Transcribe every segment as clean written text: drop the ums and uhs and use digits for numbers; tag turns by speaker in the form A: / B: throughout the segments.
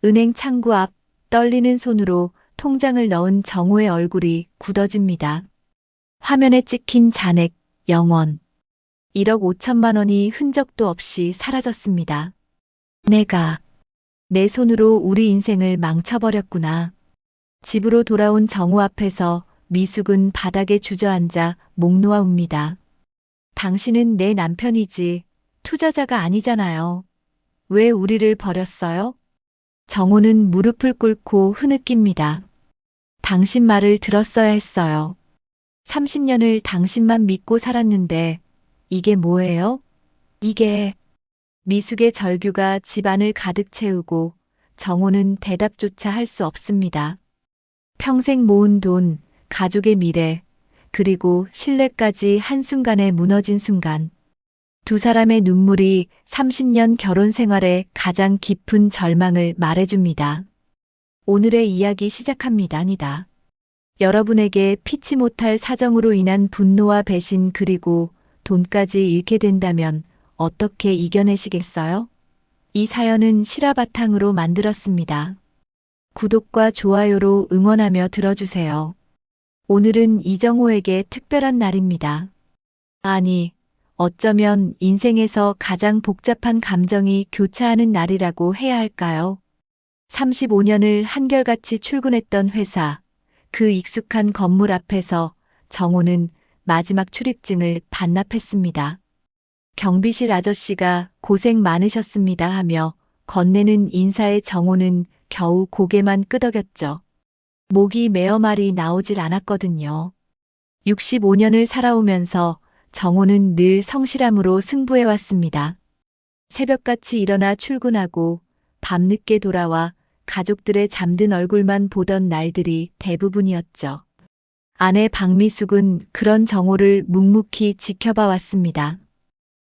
A: 은행 창구 앞 떨리는 손으로 통장을 넣은 정호의 얼굴이 굳어집니다. 화면에 찍힌 잔액 0원. 1억 5천만 원이 흔적도 없이 사라졌습니다. 내가 내 손으로 우리 인생을 망쳐버렸구나. 집으로 돌아온 정호 앞에서 미숙은 바닥에 주저앉아 목 놓아 웁니다. 당신은 내 남편이지 투자자가 아니잖아요. 왜 우리를 버렸어요? 정호는 무릎을 꿇고 흐느낍니다. 당신 말을 들었어야 했어요. 30년을 당신만 믿고 살았는데 이게 뭐예요? 이게 미숙의 절규가 집안을 가득 채우고 정호는 대답조차 할 수 없습니다. 평생 모은 돈, 가족의 미래, 그리고 신뢰까지 한순간에 무너진 순간. 두 사람의 눈물이 30년 결혼 생활의 가장 깊은 절망을 말해줍니다. 오늘의 이야기 시작합니다. 여러분에게 피치 못할 사정으로 인한 분노와 배신 그리고 돈까지 잃게 된다면 어떻게 이겨내시겠어요? 이 사연은 실화 바탕으로 만들었습니다. 구독과 좋아요로 응원하며 들어주세요. 오늘은 이정호에게 특별한 날입니다. 아니, 어쩌면 인생에서 가장 복잡한 감정이 교차하는 날이라고 해야 할까요? 35년을 한결같이 출근했던 회사, 그 익숙한 건물 앞에서 정호는 마지막 출입증을 반납했습니다. 경비실 아저씨가 고생 많으셨습니다 하며 건네는 인사에 정호는 겨우 고개만 끄덕였죠. 목이 메어 말이 나오질 않았거든요. 65년을 살아오면서 정호는 늘 성실함으로 승부해왔습니다. 새벽같이 일어나 출근하고 밤늦게 돌아와 가족들의 잠든 얼굴만 보던 날들이 대부분이었죠. 아내 박미숙은 그런 정호를 묵묵히 지켜봐 왔습니다.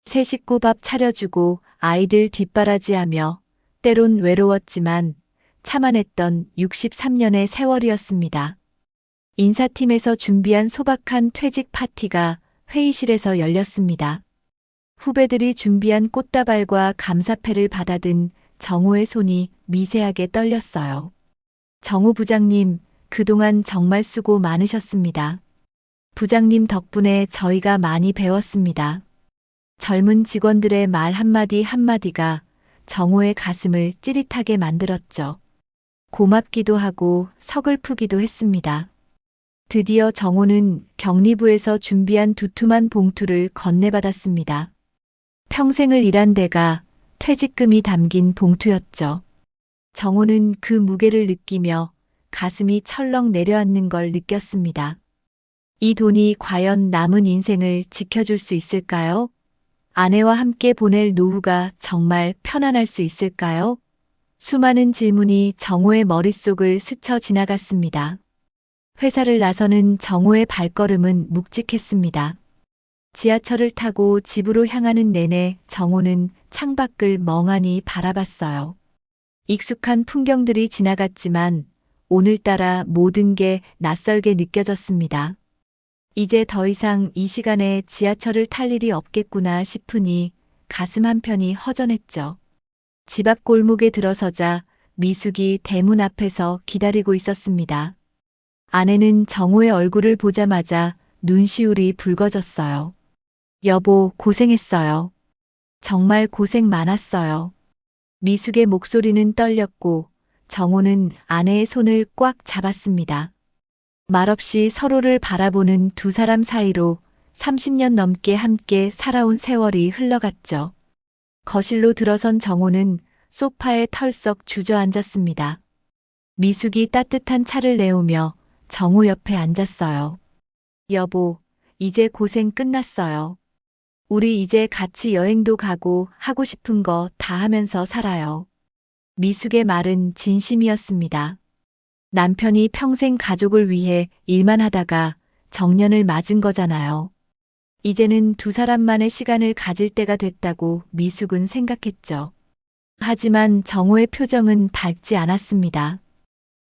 A: 새 식구 밥 차려주고 아이들 뒷바라지하며 때론 외로웠지만 참아냈던 63년의 세월이었습니다. 인사팀에서 준비한 소박한 퇴직 파티가 회의실에서 열렸습니다. 후배들이 준비한 꽃다발과 감사패를 받아든 정호의 손이 미세하게 떨렸어요. 정호 부장님, 그동안 정말 수고 많으셨습니다. 부장님 덕분에 저희가 많이 배웠습니다. 젊은 직원들의 말 한마디 한마디가 정호의 가슴을 찌릿하게 만들었죠. 고맙기도 하고 서글프기도 했습니다. 드디어 정호는 격리부에서 준비한 두툼한 봉투를 건네받았습니다. 평생을 일한 대가 퇴직금이 담긴 봉투였죠. 정호는 그 무게를 느끼며 가슴이 철렁 내려앉는 걸 느꼈습니다. 이 돈이 과연 남은 인생을 지켜줄 수 있을까요? 아내와 함께 보낼 노후가 정말 편안할 수 있을까요? 수많은 질문이 정호의 머릿속을 스쳐 지나갔습니다. 회사를 나서는 정호의 발걸음은 묵직했습니다. 지하철을 타고 집으로 향하는 내내 정호는 창밖을 멍하니 바라봤어요. 익숙한 풍경들이 지나갔지만 오늘따라 모든 게 낯설게 느껴졌습니다. 이제 더 이상 이 시간에 지하철을 탈 일이 없겠구나 싶으니 가슴 한편이 허전했죠. 집 앞 골목에 들어서자 미숙이 대문 앞에서 기다리고 있었습니다. 아내는 정호의 얼굴을 보자마자 눈시울이 붉어졌어요. 여보, 고생했어요. 정말 고생 많았어요. 미숙의 목소리는 떨렸고 정호는 아내의 손을 꽉 잡았습니다. 말없이 서로를 바라보는 두 사람 사이로 30년 넘게 함께 살아온 세월이 흘러갔죠. 거실로 들어선 정호는 소파에 털썩 주저앉았습니다. 미숙이 따뜻한 차를 내오며 정호 옆에 앉았어요. 여보, 이제 고생 끝났어요. 우리 이제 같이 여행도 가고 하고 싶은 거 다 하면서 살아요. 미숙의 말은 진심이었습니다. 남편이 평생 가족을 위해 일만 하다가 정년을 맞은 거잖아요. 이제는 두 사람만의 시간을 가질 때가 됐다고 미숙은 생각했죠. 하지만 정호의 표정은 밝지 않았습니다.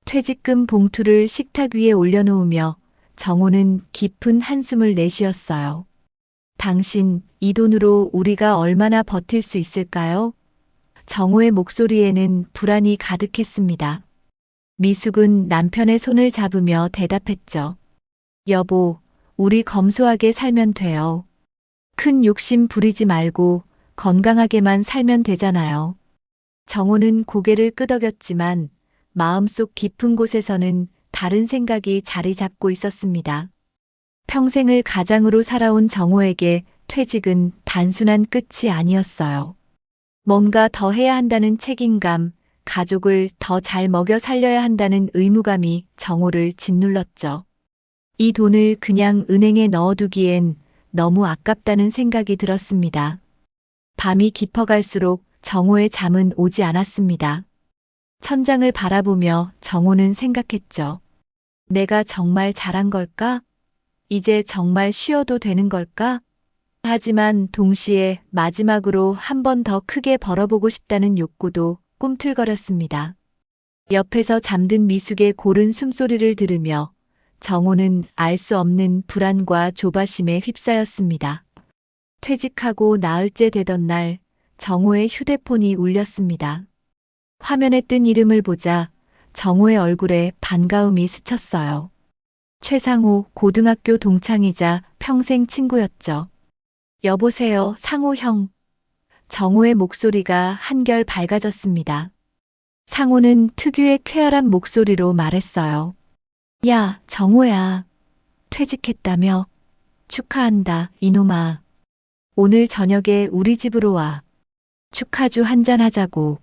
A: 퇴직금 봉투를 식탁 위에 올려놓으며 정호는 깊은 한숨을 내쉬었어요. 당신, 이 돈으로 우리가 얼마나 버틸 수 있을까요? 정호의 목소리에는 불안이 가득했습니다. 미숙은 남편의 손을 잡으며 대답했죠. 여보, 우리 검소하게 살면 돼요. 큰 욕심 부리지 말고 건강하게만 살면 되잖아요. 정호는 고개를 끄덕였지만 마음속 깊은 곳에서는 다른 생각이 자리 잡고 있었습니다. 평생을 가장으로 살아온 정호에게 퇴직은 단순한 끝이 아니었어요. 뭔가 더 해야 한다는 책임감, 가족을 더 잘 먹여 살려야 한다는 의무감이 정호를 짓눌렀죠. 이 돈을 그냥 은행에 넣어두기엔 너무 아깝다는 생각이 들었습니다. 밤이 깊어갈수록 정호의 잠은 오지 않았습니다. 천장을 바라보며 정호는 생각했죠. 내가 정말 잘한 걸까? 이제 정말 쉬어도 되는 걸까? 하지만 동시에 마지막으로 한 번 더 크게 벌어보고 싶다는 욕구도 꿈틀거렸습니다. 옆에서 잠든 미숙의 고른 숨소리를 들으며 정호는 알 수 없는 불안과 조바심에 휩싸였습니다. 퇴직하고 나흘째 되던 날 정호의 휴대폰이 울렸습니다. 화면에 뜬 이름을 보자 정호의 얼굴에 반가움이 스쳤어요. 최상호 고등학교 동창이자 평생 친구였죠. 여보세요, 상호 형. 정호의 목소리가 한결 밝아졌습니다. 상호는 특유의 쾌활한 목소리로 말했어요. 야, 정호야. 퇴직했다며? 축하한다, 이놈아. 오늘 저녁에 우리 집으로 와. 축하주 한잔 하자고.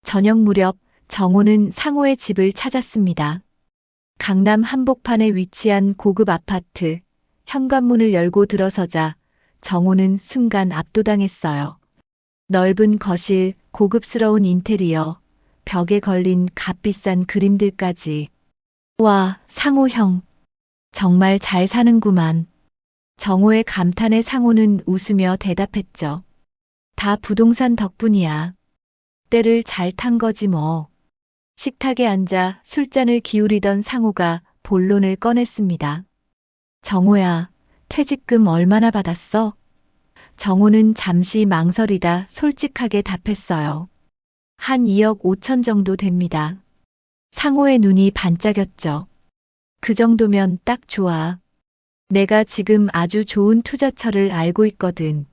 A: 저녁 무렵 정호는 상호의 집을 찾았습니다. 강남 한복판에 위치한 고급 아파트. 현관문을 열고 들어서자 정호는 순간 압도당했어요. 넓은 거실, 고급스러운 인테리어, 벽에 걸린 값비싼 그림들까지. 와, 상호 형. 정말 잘 사는구만. 정호의 감탄에 상호는 웃으며 대답했죠. 다 부동산 덕분이야. 때를 잘 탄 거지 뭐. 식탁에 앉아 술잔을 기울이던 상호가 본론을 꺼냈습니다. 정호야, 퇴직금 얼마나 받았어? 정호는 잠시 망설이다 솔직하게 답했어요. 한 2억 5천 정도 됩니다. 상호의 눈이 반짝였죠. 그 정도면 딱 좋아. 내가 지금 아주 좋은 투자처를 알고 있거든.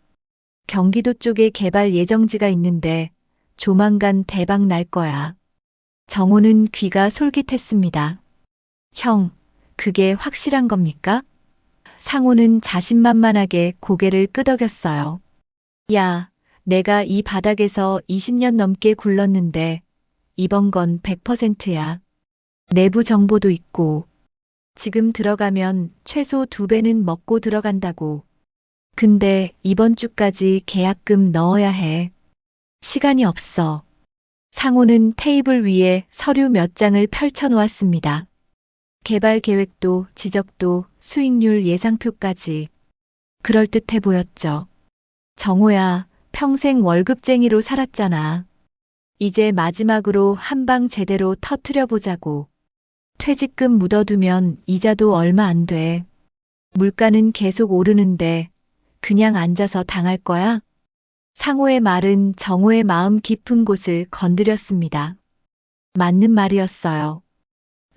A: 경기도 쪽에 개발 예정지가 있는데 조만간 대박 날 거야. 정호는 귀가 솔깃했습니다. 형, 그게 확실한 겁니까? 상호는 자신만만하게 고개를 끄덕였어요. 야, 내가 이 바닥에서 20년 넘게 굴렀는데 이번 건 100%야. 내부 정보도 있고 지금 들어가면 최소 2배는 먹고 들어간다고. 근데 이번 주까지 계약금 넣어야 해. 시간이 없어. 상호는 테이블 위에 서류 몇 장을 펼쳐놓았습니다. 개발 계획도 지적도 수익률 예상표까지. 그럴듯해 보였죠. 정호야, 평생 월급쟁이로 살았잖아. 이제 마지막으로 한 방 제대로 터트려 보자고. 퇴직금 묻어두면 이자도 얼마 안 돼. 물가는 계속 오르는데 그냥 앉아서 당할 거야? 상호의 말은 정호의 마음 깊은 곳을 건드렸습니다. 맞는 말이었어요.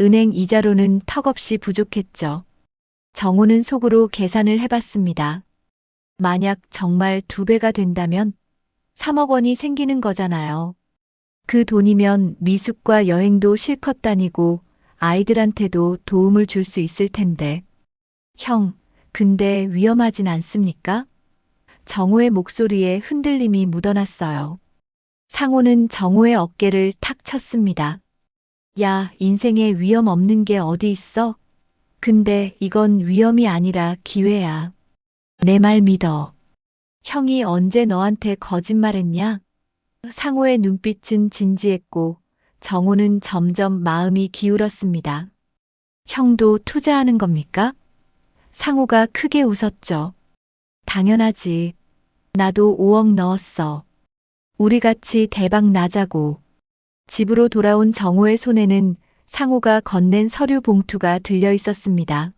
A: 은행 이자로는 턱없이 부족했죠. 정호는 속으로 계산을 해봤습니다. 만약 정말 2배가 된다면 3억 원이 생기는 거잖아요. 그 돈이면 미숙과 여행도 실컷 다니고 아이들한테도 도움을 줄 수 있을 텐데. 형, 근데 위험하진 않습니까? 정호의 목소리에 흔들림이 묻어났어요. 상호는 정호의 어깨를 탁 쳤습니다. 야, 인생에 위험 없는 게 어디 있어? 근데 이건 위험이 아니라 기회야. 내 말 믿어. 형이 언제 너한테 거짓말했냐? 상호의 눈빛은 진지했고 정호는 점점 마음이 기울었습니다. 형도 투자하는 겁니까? 상호가 크게 웃었죠. 당연하지. 나도 5억 넣었어. 우리 같이 대박 나자고. 집으로 돌아온 정호의 손에는 상호가 건넨 서류 봉투가 들려 있었습니다.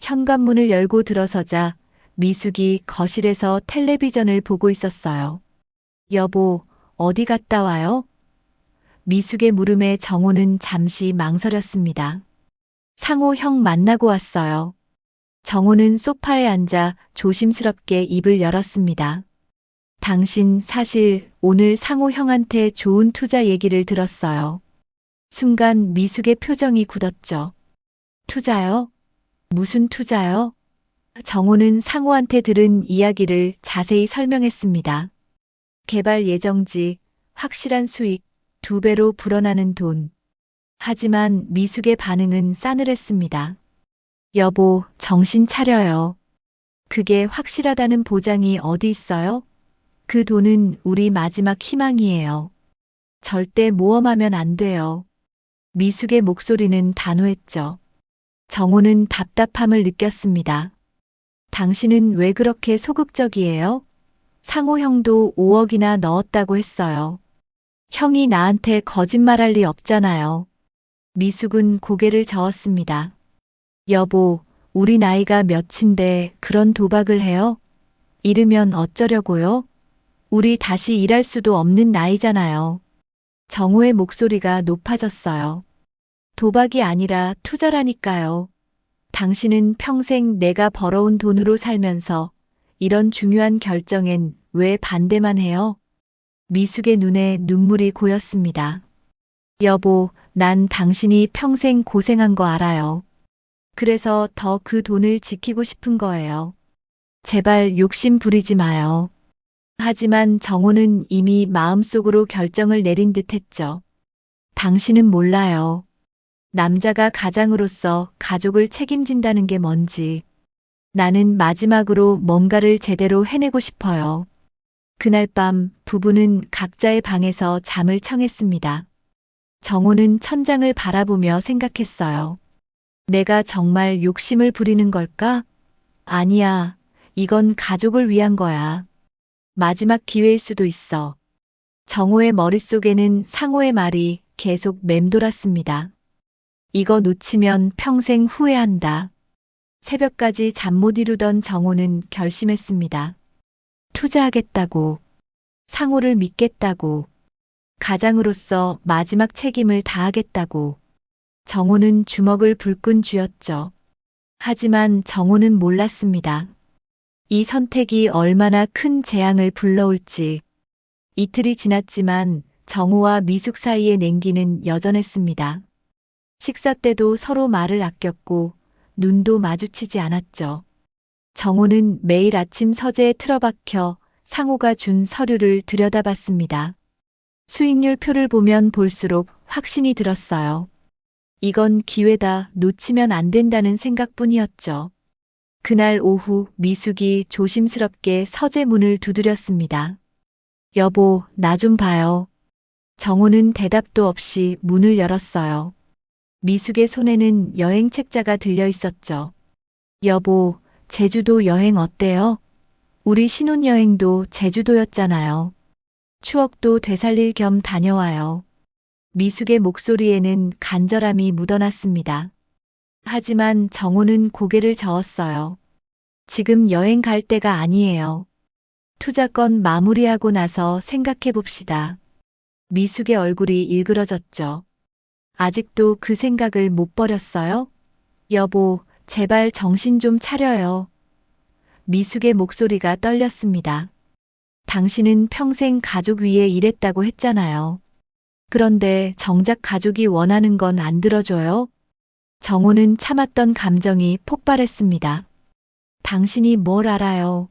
A: 현관문을 열고 들어서자 미숙이 거실에서 텔레비전을 보고 있었어요. 여보, 어디 갔다 와요? 미숙의 물음에 정호는 잠시 망설였습니다. 상호 형 만나고 왔어요. 정호는 소파에 앉아 조심스럽게 입을 열었습니다. 당신 사실 오늘 상호 형한테 좋은 투자 얘기를 들었어요. 순간 미숙의 표정이 굳었죠. 투자요? 무슨 투자요? 정호는 상호한테 들은 이야기를 자세히 설명했습니다. 개발 예정지, 확실한 수익, 2배로 불어나는 돈. 하지만 미숙의 반응은 싸늘했습니다. 여보, 정신 차려요. 그게 확실하다는 보장이 어디 있어요? 그 돈은 우리 마지막 희망이에요. 절대 모험하면 안 돼요. 미숙의 목소리는 단호했죠. 정호는 답답함을 느꼈습니다. 당신은 왜 그렇게 소극적이에요? 상호 형도 5억이나 넣었다고 했어요. 형이 나한테 거짓말할 리 없잖아요. 미숙은 고개를 저었습니다. 여보, 우리 나이가 몇인데 그런 도박을 해요? 이르면 어쩌려고요? 우리 다시 일할 수도 없는 나이잖아요. 정호의 목소리가 높아졌어요. 도박이 아니라 투자라니까요. 당신은 평생 내가 벌어온 돈으로 살면서 이런 중요한 결정엔 왜 반대만 해요? 미숙의 눈에 눈물이 고였습니다. 여보, 난 당신이 평생 고생한 거 알아요. 그래서 더 그 돈을 지키고 싶은 거예요. 제발 욕심 부리지 마요. 하지만 정호는 이미 마음속으로 결정을 내린 듯 했죠. 당신은 몰라요. 남자가 가장으로서 가족을 책임진다는 게 뭔지. 나는 마지막으로 뭔가를 제대로 해내고 싶어요. 그날 밤 부부는 각자의 방에서 잠을 청했습니다. 정호는 천장을 바라보며 생각했어요. 내가 정말 욕심을 부리는 걸까? 아니야. 이건 가족을 위한 거야. 마지막 기회일 수도 있어. 정호의 머릿속에는 상호의 말이 계속 맴돌았습니다. 이거 놓치면 평생 후회한다. 새벽까지 잠 못 이루던 정호는 결심했습니다. 투자하겠다고. 상호를 믿겠다고. 가장으로서 마지막 책임을 다하겠다고. 정호는 주먹을 불끈 쥐었죠. 하지만 정호는 몰랐습니다. 이 선택이 얼마나 큰 재앙을 불러올지. 이틀이 지났지만 정호와 미숙 사이의 냉기는 여전했습니다. 식사 때도 서로 말을 아꼈고 눈도 마주치지 않았죠. 정호는 매일 아침 서재에 틀어박혀 상호가 준 서류를 들여다봤습니다. 수익률 표를 보면 볼수록 확신이 들었어요. 이건 기회다, 놓치면 안 된다는 생각뿐이었죠. 그날 오후 미숙이 조심스럽게 서재 문을 두드렸습니다. 여보, 나 좀 봐요. 정호는 대답도 없이 문을 열었어요. 미숙의 손에는 여행 책자가 들려 있었죠. 여보, 제주도 여행 어때요? 우리 신혼여행도 제주도였잖아요. 추억도 되살릴 겸 다녀와요. 미숙의 목소리에는 간절함이 묻어났습니다. 하지만 정호는 고개를 저었어요. 지금 여행 갈 때가 아니에요. 투자건 마무리하고 나서 생각해 봅시다. 미숙의 얼굴이 일그러졌죠. 아직도 그 생각을 못 버렸어요? 여보, 제발 정신 좀 차려요. 미숙의 목소리가 떨렸습니다. 당신은 평생 가족 위에 일했다고 했잖아요. 그런데 정작 가족이 원하는 건 안 들어줘요? 정호는 참았던 감정이 폭발했습니다. 당신이 뭘 알아요?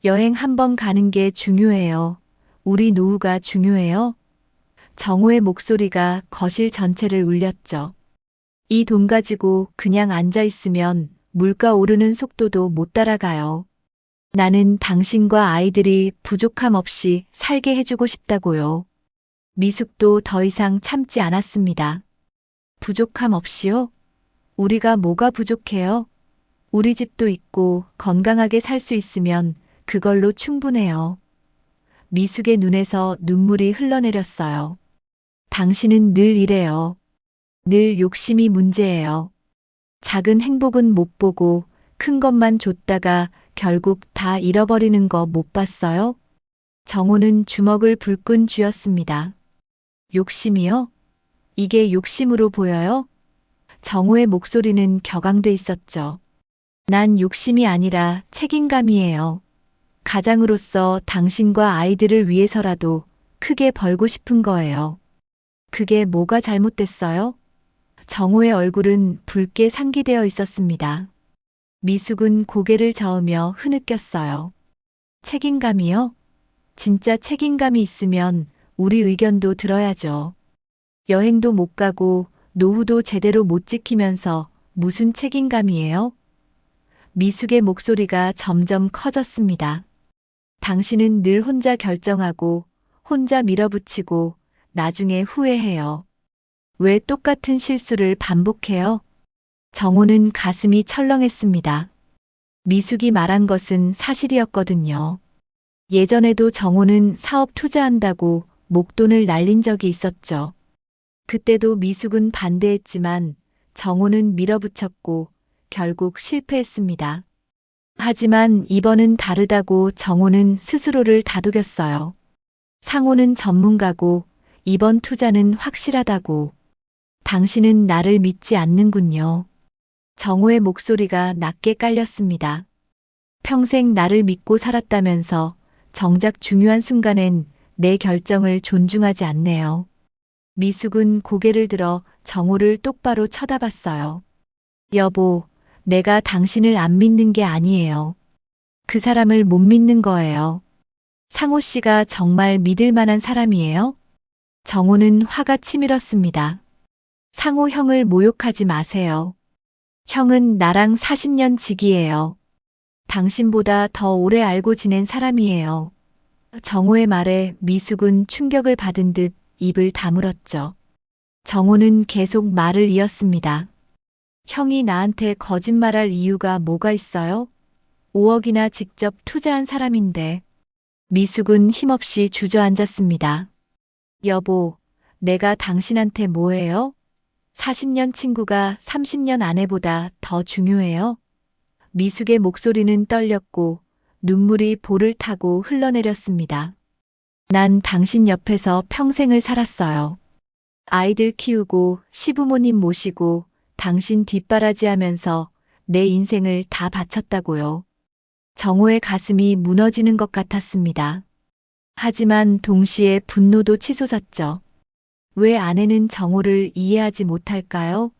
A: 여행 한 번 가는 게 중요해요. 우리 노후가 중요해요. 정호의 목소리가 거실 전체를 울렸죠. 이 돈 가지고 그냥 앉아 있으면 물가 오르는 속도도 못 따라가요. 나는 당신과 아이들이 부족함 없이 살게 해주고 싶다고요. 미숙도 더 이상 참지 않았습니다. 부족함 없이요? 우리가 뭐가 부족해요? 우리 집도 있고 건강하게 살 수 있으면 그걸로 충분해요. 미숙의 눈에서 눈물이 흘러내렸어요. 당신은 늘 이래요. 늘 욕심이 문제예요. 작은 행복은 못 보고 큰 것만 줬다가 결국 다 잃어버리는 거 못 봤어요? 정호는 주먹을 불끈 쥐었습니다. 욕심이요? 이게 욕심으로 보여요? 정호의 목소리는 격앙돼 있었죠. 난 욕심이 아니라 책임감이에요. 가장으로서 당신과 아이들을 위해서라도 크게 벌고 싶은 거예요. 그게 뭐가 잘못됐어요? 정호의 얼굴은 붉게 상기되어 있었습니다. 미숙은 고개를 저으며 흐느꼈어요. 책임감이요? 진짜 책임감이 있으면 우리 의견도 들어야죠. 여행도 못 가고 노후도 제대로 못 지키면서 무슨 책임감이에요? 미숙의 목소리가 점점 커졌습니다. 당신은 늘 혼자 결정하고 혼자 밀어붙이고 나중에 후회해요. 왜 똑같은 실수를 반복해요? 정호는 가슴이 철렁했습니다. 미숙이 말한 것은 사실이었거든요. 예전에도 정호는 사업 투자한다고 목돈을 날린 적이 있었죠. 그때도 미숙은 반대했지만 정호는 밀어붙였고 결국 실패했습니다. 하지만 이번은 다르다고 정호는 스스로를 다독였어요. 상호는 전문가고 이번 투자는 확실하다고. 당신은 나를 믿지 않는군요. 정호의 목소리가 낮게 깔렸습니다. 평생 나를 믿고 살았다면서 정작 중요한 순간엔 내 결정을 존중하지 않네요. 미숙은 고개를 들어 정호를 똑바로 쳐다봤어요. 여보, 내가 당신을 안 믿는 게 아니에요. 그 사람을 못 믿는 거예요. 상호 씨가 정말 믿을 만한 사람이에요? 정호는 화가 치밀었습니다. 상호 형을 모욕하지 마세요. 형은 나랑 40년 지기예요. 당신보다 더 오래 알고 지낸 사람이에요. 정호의 말에 미숙은 충격을 받은 듯 입을 다물었죠. 정호는 계속 말을 이었습니다. 형이 나한테 거짓말할 이유가 뭐가 있어요? 5억이나 직접 투자한 사람인데. 미숙은 힘없이 주저앉았습니다. 여보, 내가 당신한테 뭐예요? 40년 친구가 30년 아내보다 더 중요해요? 미숙의 목소리는 떨렸고 눈물이 볼을 타고 흘러내렸습니다. 난 당신 옆에서 평생을 살았어요. 아이들 키우고 시부모님 모시고 당신 뒷바라지하면서 내 인생을 다 바쳤다고요. 정호의 가슴이 무너지는 것 같았습니다. 하지만 동시에 분노도 치솟았죠. 왜 아내는 정호를 이해하지 못할까요?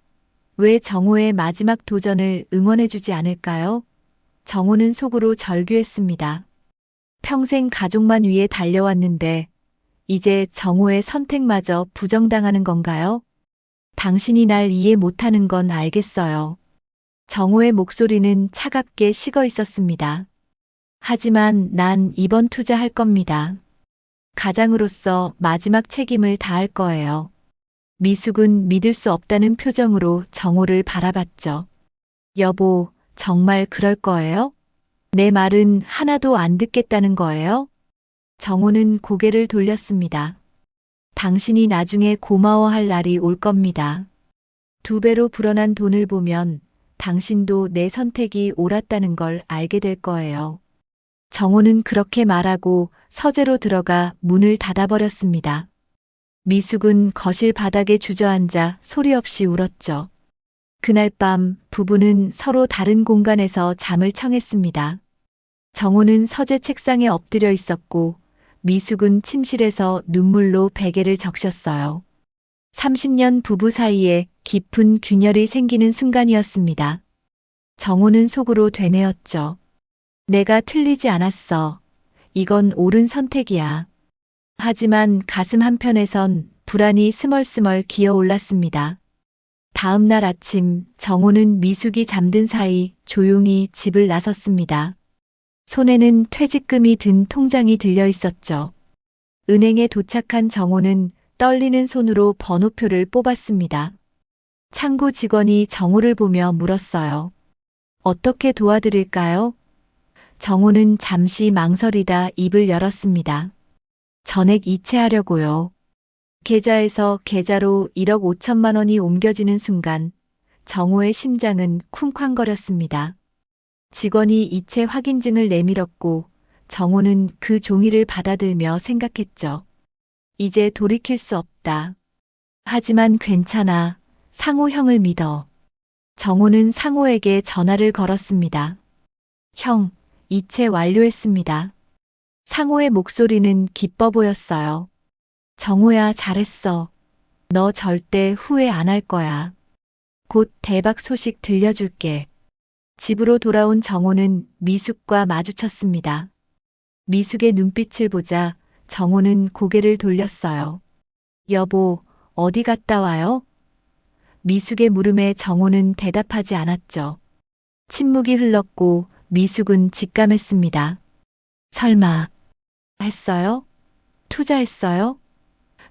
A: 왜 정호의 마지막 도전을 응원해주지 않을까요? 정호는 속으로 절규했습니다. 평생 가족만 위해 달려왔는데 이제 정호의 선택마저 부정당하는 건가요? 당신이 날 이해 못하는 건 알겠어요. 정호의 목소리는 차갑게 식어 있었습니다. 하지만 난 이번 투자할 겁니다. 가장으로서 마지막 책임을 다할 거예요. 미숙은 믿을 수 없다는 표정으로 정호를 바라봤죠. 여보, 정말 그럴 거예요? 내 말은 하나도 안 듣겠다는 거예요? 정호는 고개를 돌렸습니다. 당신이 나중에 고마워할 날이 올 겁니다. 2배로 불어난 돈을 보면 당신도 내 선택이 옳았다는 걸 알게 될 거예요. 정호는 그렇게 말하고 서재로 들어가 문을 닫아버렸습니다. 미숙은 거실 바닥에 주저앉아 소리 없이 울었죠. 그날 밤 부부는 서로 다른 공간에서 잠을 청했습니다. 정호는 서재 책상에 엎드려 있었고 미숙은 침실에서 눈물로 베개를 적셨어요. 30년 부부 사이에 깊은 균열이 생기는 순간이었습니다. 정호는 속으로 되뇌었죠. 내가 틀리지 않았어. 이건 옳은 선택이야. 하지만 가슴 한편에선 불안이 스멀스멀 기어올랐습니다. 다음 날 아침 정호는 미숙이 잠든 사이 조용히 집을 나섰습니다. 손에는 퇴직금이 든 통장이 들려 있었죠. 은행에 도착한 정호는 떨리는 손으로 번호표를 뽑았습니다. 창구 직원이 정호를 보며 물었어요. 어떻게 도와드릴까요? 정호는 잠시 망설이다 입을 열었습니다. 전액 이체하려고요. 계좌에서 계좌로 1억 5천만 원이 옮겨지는 순간 정호의 심장은 쿵쾅거렸습니다. 직원이 이체 확인증을 내밀었고 정호는 그 종이를 받아들며 생각했죠. 이제 돌이킬 수 없다. 하지만 괜찮아. 상호 형을 믿어. 정호는 상호에게 전화를 걸었습니다. 형, 이체 완료했습니다. 상호의 목소리는 기뻐 보였어요. 정호야, 잘했어. 너 절대 후회 안 할 거야. 곧 대박 소식 들려줄게. 집으로 돌아온 정호는 미숙과 마주쳤습니다. 미숙의 눈빛을 보자 정호는 고개를 돌렸어요. 여보, 어디 갔다 와요? 미숙의 물음에 정호는 대답하지 않았죠. 침묵이 흘렀고 미숙은 직감했습니다. 설마 했어요? 투자했어요?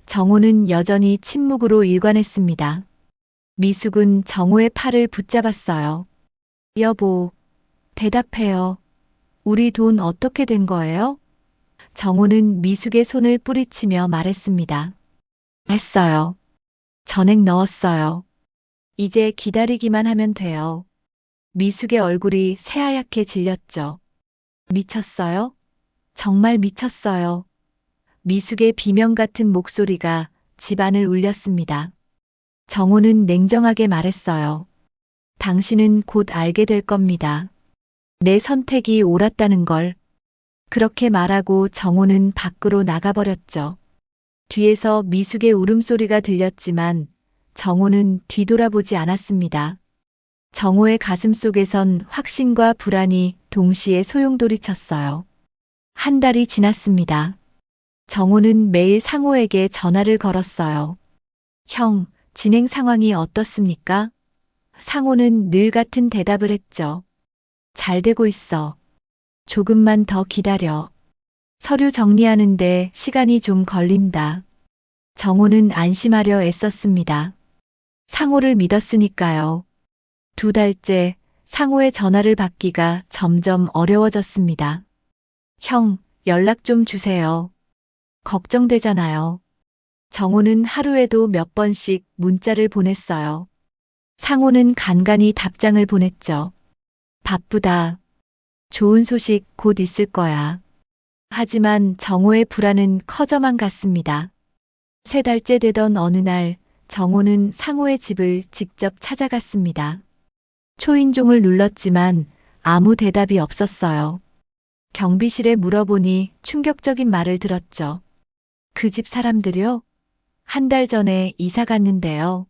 A: 정호는 여전히 침묵으로 일관했습니다. 미숙은 정호의 팔을 붙잡았어요. 여보, 대답해요. 우리 돈 어떻게 된 거예요? 정호는 미숙의 손을 뿌리치며 말했습니다. 했어요. 전액 넣었어요. 이제 기다리기만 하면 돼요. 미숙의 얼굴이 새하얗게 질렸죠. 미쳤어요? 정말 미쳤어요. 미숙의 비명 같은 목소리가 집안을 울렸습니다. 정호는 냉정하게 말했어요. 당신은 곧 알게 될 겁니다. 내 선택이 옳았다는 걸. 그렇게 말하고 정호는 밖으로 나가버렸죠. 뒤에서 미숙의 울음소리가 들렸지만 정호는 뒤돌아보지 않았습니다. 정호의 가슴 속에선 확신과 불안이 동시에 소용돌이쳤어요. 한 달이 지났습니다. 정호는 매일 상호에게 전화를 걸었어요. 형, 진행 상황이 어떻습니까? 상호는 늘 같은 대답을 했죠. 잘 되고 있어. 조금만 더 기다려. 서류 정리하는데 시간이 좀 걸린다. 정호는 안심하려 애썼습니다. 상호를 믿었으니까요. 2달째 상호의 전화를 받기가 점점 어려워졌습니다. 형, 연락 좀 주세요. 걱정되잖아요. 정호는 하루에도 몇 번씩 문자를 보냈어요. 상호는 간간히 답장을 보냈죠. 바쁘다. 좋은 소식 곧 있을 거야. 하지만 정호의 불안은 커져만 갔습니다. 3달째 되던 어느 날 정호는 상호의 집을 직접 찾아갔습니다. 초인종을 눌렀지만 아무 대답이 없었어요. 경비실에 물어보니 충격적인 말을 들었죠. 그 집 사람들이요? 한 달 전에 이사 갔는데요.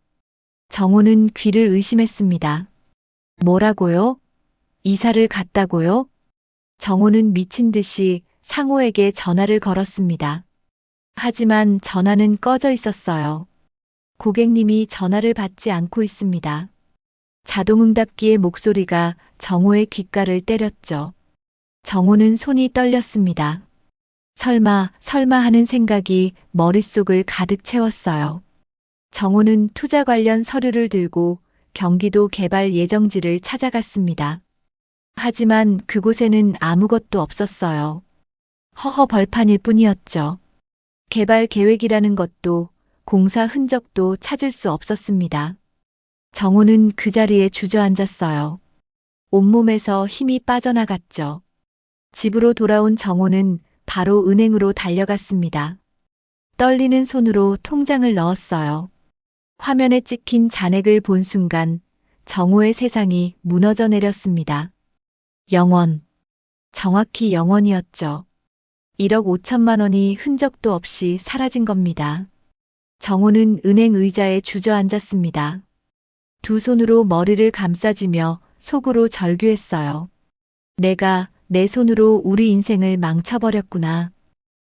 A: 정호는 귀를 의심했습니다. 뭐라고요? 이사를 갔다고요? 정호는 미친 듯이 상호에게 전화를 걸었습니다. 하지만 전화는 꺼져 있었어요. 고객님이 전화를 받지 않고 있습니다. 자동응답기의 목소리가 정호의 귓가를 때렸죠. 정호는 손이 떨렸습니다. 설마 하는 생각이 머릿속을 가득 채웠어요. 정호는 투자 관련 서류를 들고 경기도 개발 예정지를 찾아갔습니다. 하지만 그곳에는 아무것도 없었어요. 허허 벌판일 뿐이었죠. 개발 계획이라는 것도 공사 흔적도 찾을 수 없었습니다. 정호는 그 자리에 주저앉았어요. 온몸에서 힘이 빠져나갔죠. 집으로 돌아온 정호는 바로 은행으로 달려갔습니다. 떨리는 손으로 통장을 넣었어요. 화면에 찍힌 잔액을 본 순간 정호의 세상이 무너져 내렸습니다. 0원. 정확히 0원이었죠. 1억 5천만 원이 흔적도 없이 사라진 겁니다. 정호는 은행 의자에 주저앉았습니다. 두 손으로 머리를 감싸쥐며 속으로 절규했어요. 내가 내 손으로 우리 인생을 망쳐버렸구나.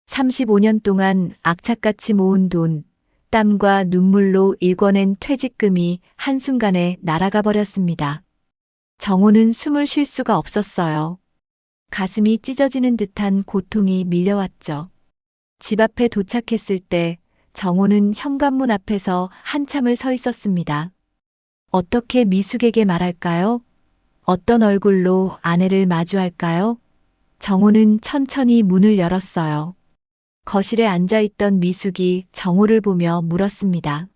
A: 35년 동안 악착같이 모은 돈, 땀과 눈물로 일궈낸 퇴직금이 한순간에 날아가 버렸습니다. 정호는 숨을 쉴 수가 없었어요. 가슴이 찢어지는 듯한 고통이 밀려왔죠. 집 앞에 도착했을 때 정호는 현관문 앞에서 한참을 서 있었습니다. 어떻게 미숙에게 말할까요? 어떤 얼굴로 아내를 마주할까요? 정호는 천천히 문을 열었어요. 거실에 앉아있던 미숙이 정호를 보며 물었습니다.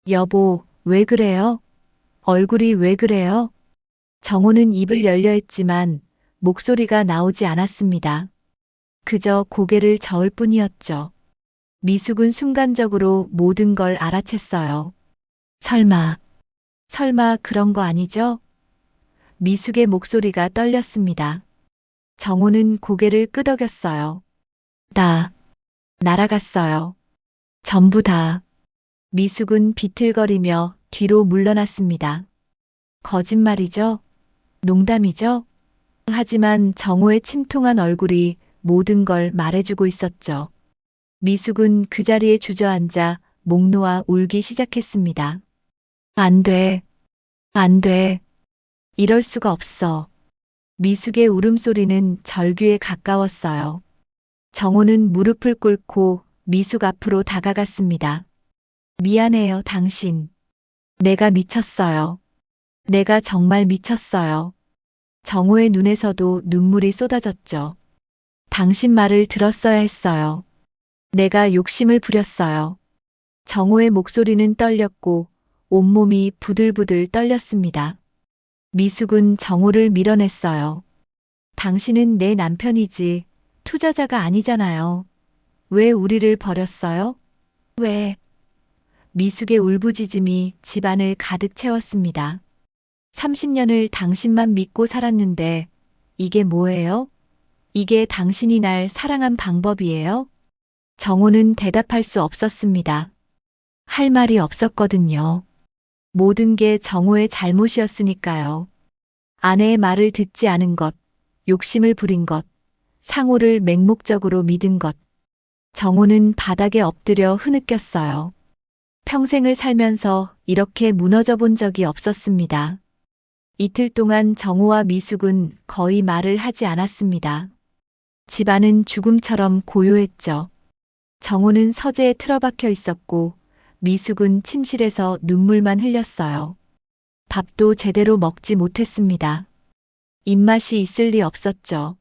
A: 여보, 왜 그래요? 얼굴이 왜 그래요? 정호는 입을 열려 했지만 목소리가 나오지 않았습니다. 그저 고개를 저을 뿐이었죠. 미숙은 순간적으로 모든 걸 알아챘어요. 설마 그런 거 아니죠? 미숙의 목소리가 떨렸습니다. 정호는 고개를 끄덕였어요. 날아갔어요. 전부 다. 미숙은 비틀거리며 뒤로 물러났습니다. 거짓말이죠? 농담이죠? 하지만 정호의 침통한 얼굴이 모든 걸 말해주고 있었죠. 미숙은 그 자리에 주저앉아 목 놓아 울기 시작했습니다. 안 돼. 이럴 수가 없어. 미숙의 울음소리는 절규에 가까웠어요. 정호는 무릎을 꿇고 미숙 앞으로 다가갔습니다. 미안해요, 당신. 내가 미쳤어요. 내가 정말 미쳤어요. 정호의 눈에서도 눈물이 쏟아졌죠. 당신 말을 들었어야 했어요. 내가 욕심을 부렸어요. 정호의 목소리는 떨렸고 온몸이 부들부들 떨렸습니다. 미숙은 정호를 밀어냈어요. 당신은 내 남편이지 투자자가 아니잖아요. 왜 우리를 버렸어요? 왜? 미숙의 울부짖음이 집안을 가득 채웠습니다. 30년을 당신만 믿고 살았는데 이게 뭐예요? 이게 당신이 날 사랑한 방법이에요? 정호는 대답할 수 없었습니다. 할 말이 없었거든요. 모든 게 정호의 잘못이었으니까요. 아내의 말을 듣지 않은 것, 욕심을 부린 것, 상호를 맹목적으로 믿은 것. 정호는 바닥에 엎드려 흐느꼈어요. 평생을 살면서 이렇게 무너져 본 적이 없었습니다. 이틀 동안 정호와 미숙은 거의 말을 하지 않았습니다. 집안은 죽음처럼 고요했죠. 정호는 서재에 틀어박혀 있었고 미숙은 침실에서 눈물만 흘렸어요. 밥도 제대로 먹지 못했습니다. 입맛이 있을 리 없었죠.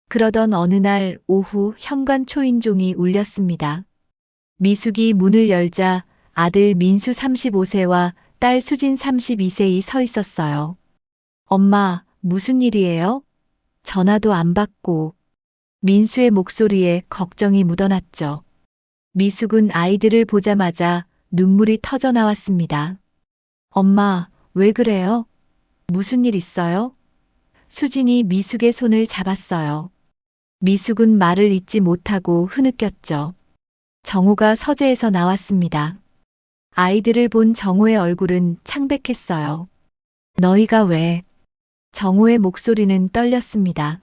A: 그러던 어느 날 오후 현관 초인종이 울렸습니다. 미숙이 문을 열자 아들 민수 35세와 딸 수진 32세이 서 있었어요. 엄마, 무슨 일이에요? 전화도 안 받고. 민수의 목소리에 걱정이 묻어났죠. 미숙은 아이들을 보자마자 눈물이 터져 나왔습니다. 엄마, 왜 그래요? 무슨 일 있어요? 수진이 미숙의 손을 잡았어요. 미숙은 말을 잇지 못하고 흐느꼈죠. 정호가 서재에서 나왔습니다. 아이들을 본 정호의 얼굴은 창백했어요. 너희가 왜? 정호의 목소리는 떨렸습니다.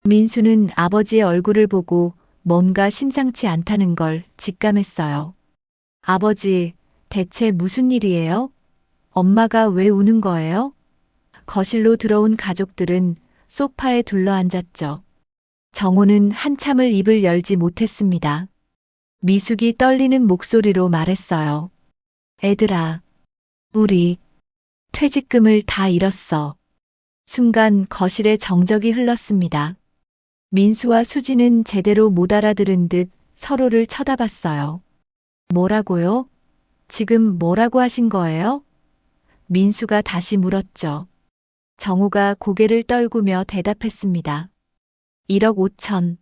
A: 민수는 아버지의 얼굴을 보고 뭔가 심상치 않다는 걸 직감했어요. 아버지, 대체 무슨 일이에요? 엄마가 왜 우는 거예요? 거실로 들어온 가족들은 소파에 둘러앉았죠. 정호는 한참을 입을 열지 못했습니다. 미숙이 떨리는 목소리로 말했어요. 애들아, 우리 퇴직금을 다 잃었어. 순간 거실에 정적이 흘렀습니다. 민수와 수지는 제대로 못 알아들은 듯 서로를 쳐다봤어요. 뭐라고요? 지금 뭐라고 하신 거예요? 민수가 다시 물었죠. 정호가 고개를 떨구며 대답했습니다. 1억 5천.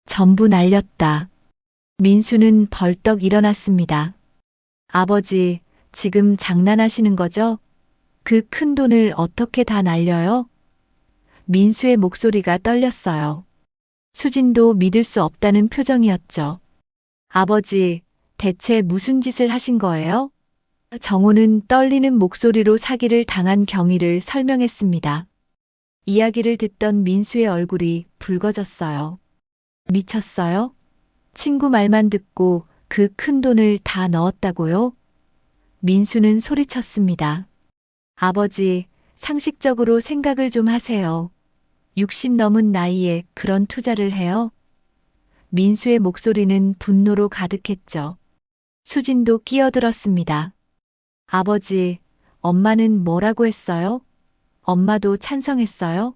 A: 전부 날렸다. 민수는 벌떡 일어났습니다. 아버지, 지금 장난하시는 거죠? 그 큰 돈을 어떻게 다 날려요? 민수의 목소리가 떨렸어요. 수진도 믿을 수 없다는 표정이었죠. 아버지, 대체 무슨 짓을 하신 거예요? 정호는 떨리는 목소리로 사기를 당한 경위를 설명했습니다. 이야기를 듣던 민수의 얼굴이 붉어졌어요. 미쳤어요? 친구 말만 듣고 그 큰 돈을 다 넣었다고요? 민수는 소리쳤습니다. 아버지, 상식적으로 생각을 좀 하세요. 60 넘은 나이에 그런 투자를 해요? 민수의 목소리는 분노로 가득했죠. 수진도 끼어들었습니다. 아버지, 엄마는 뭐라고 했어요? 엄마도 찬성했어요?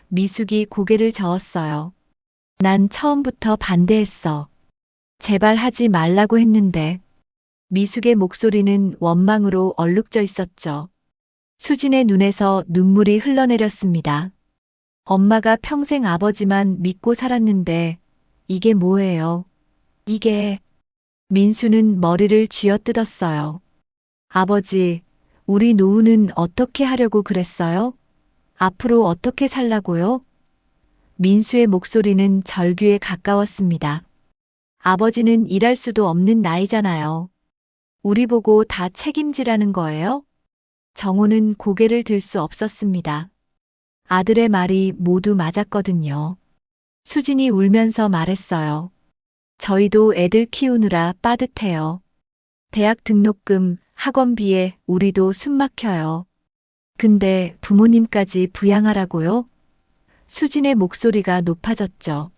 A: 미숙이 고개를 저었어요. 난 처음부터 반대했어. 제발 하지 말라고 했는데. 미숙의 목소리는 원망으로 얼룩져 있었죠. 수진의 눈에서 눈물이 흘러내렸습니다. 엄마가 평생 아버지만 믿고 살았는데 이게 뭐예요? 이게. 민수는 머리를 쥐어뜯었어요. 아버지, 우리 노후는 어떻게 하려고 그랬어요? 앞으로 어떻게 살라고요? 민수의 목소리는 절규에 가까웠습니다. 아버지는 일할 수도 없는 나이잖아요. 우리 보고 다 책임지라는 거예요? 정호는 고개를 들 수 없었습니다. 아들의 말이 모두 맞았거든요. 수진이 울면서 말했어요. 저희도 애들 키우느라 빠듯해요. 대학 등록금, 학원비에 우리도 숨 막혀요. 근데 부모님까지 부양하라고요? 수진의 목소리가 높아졌죠.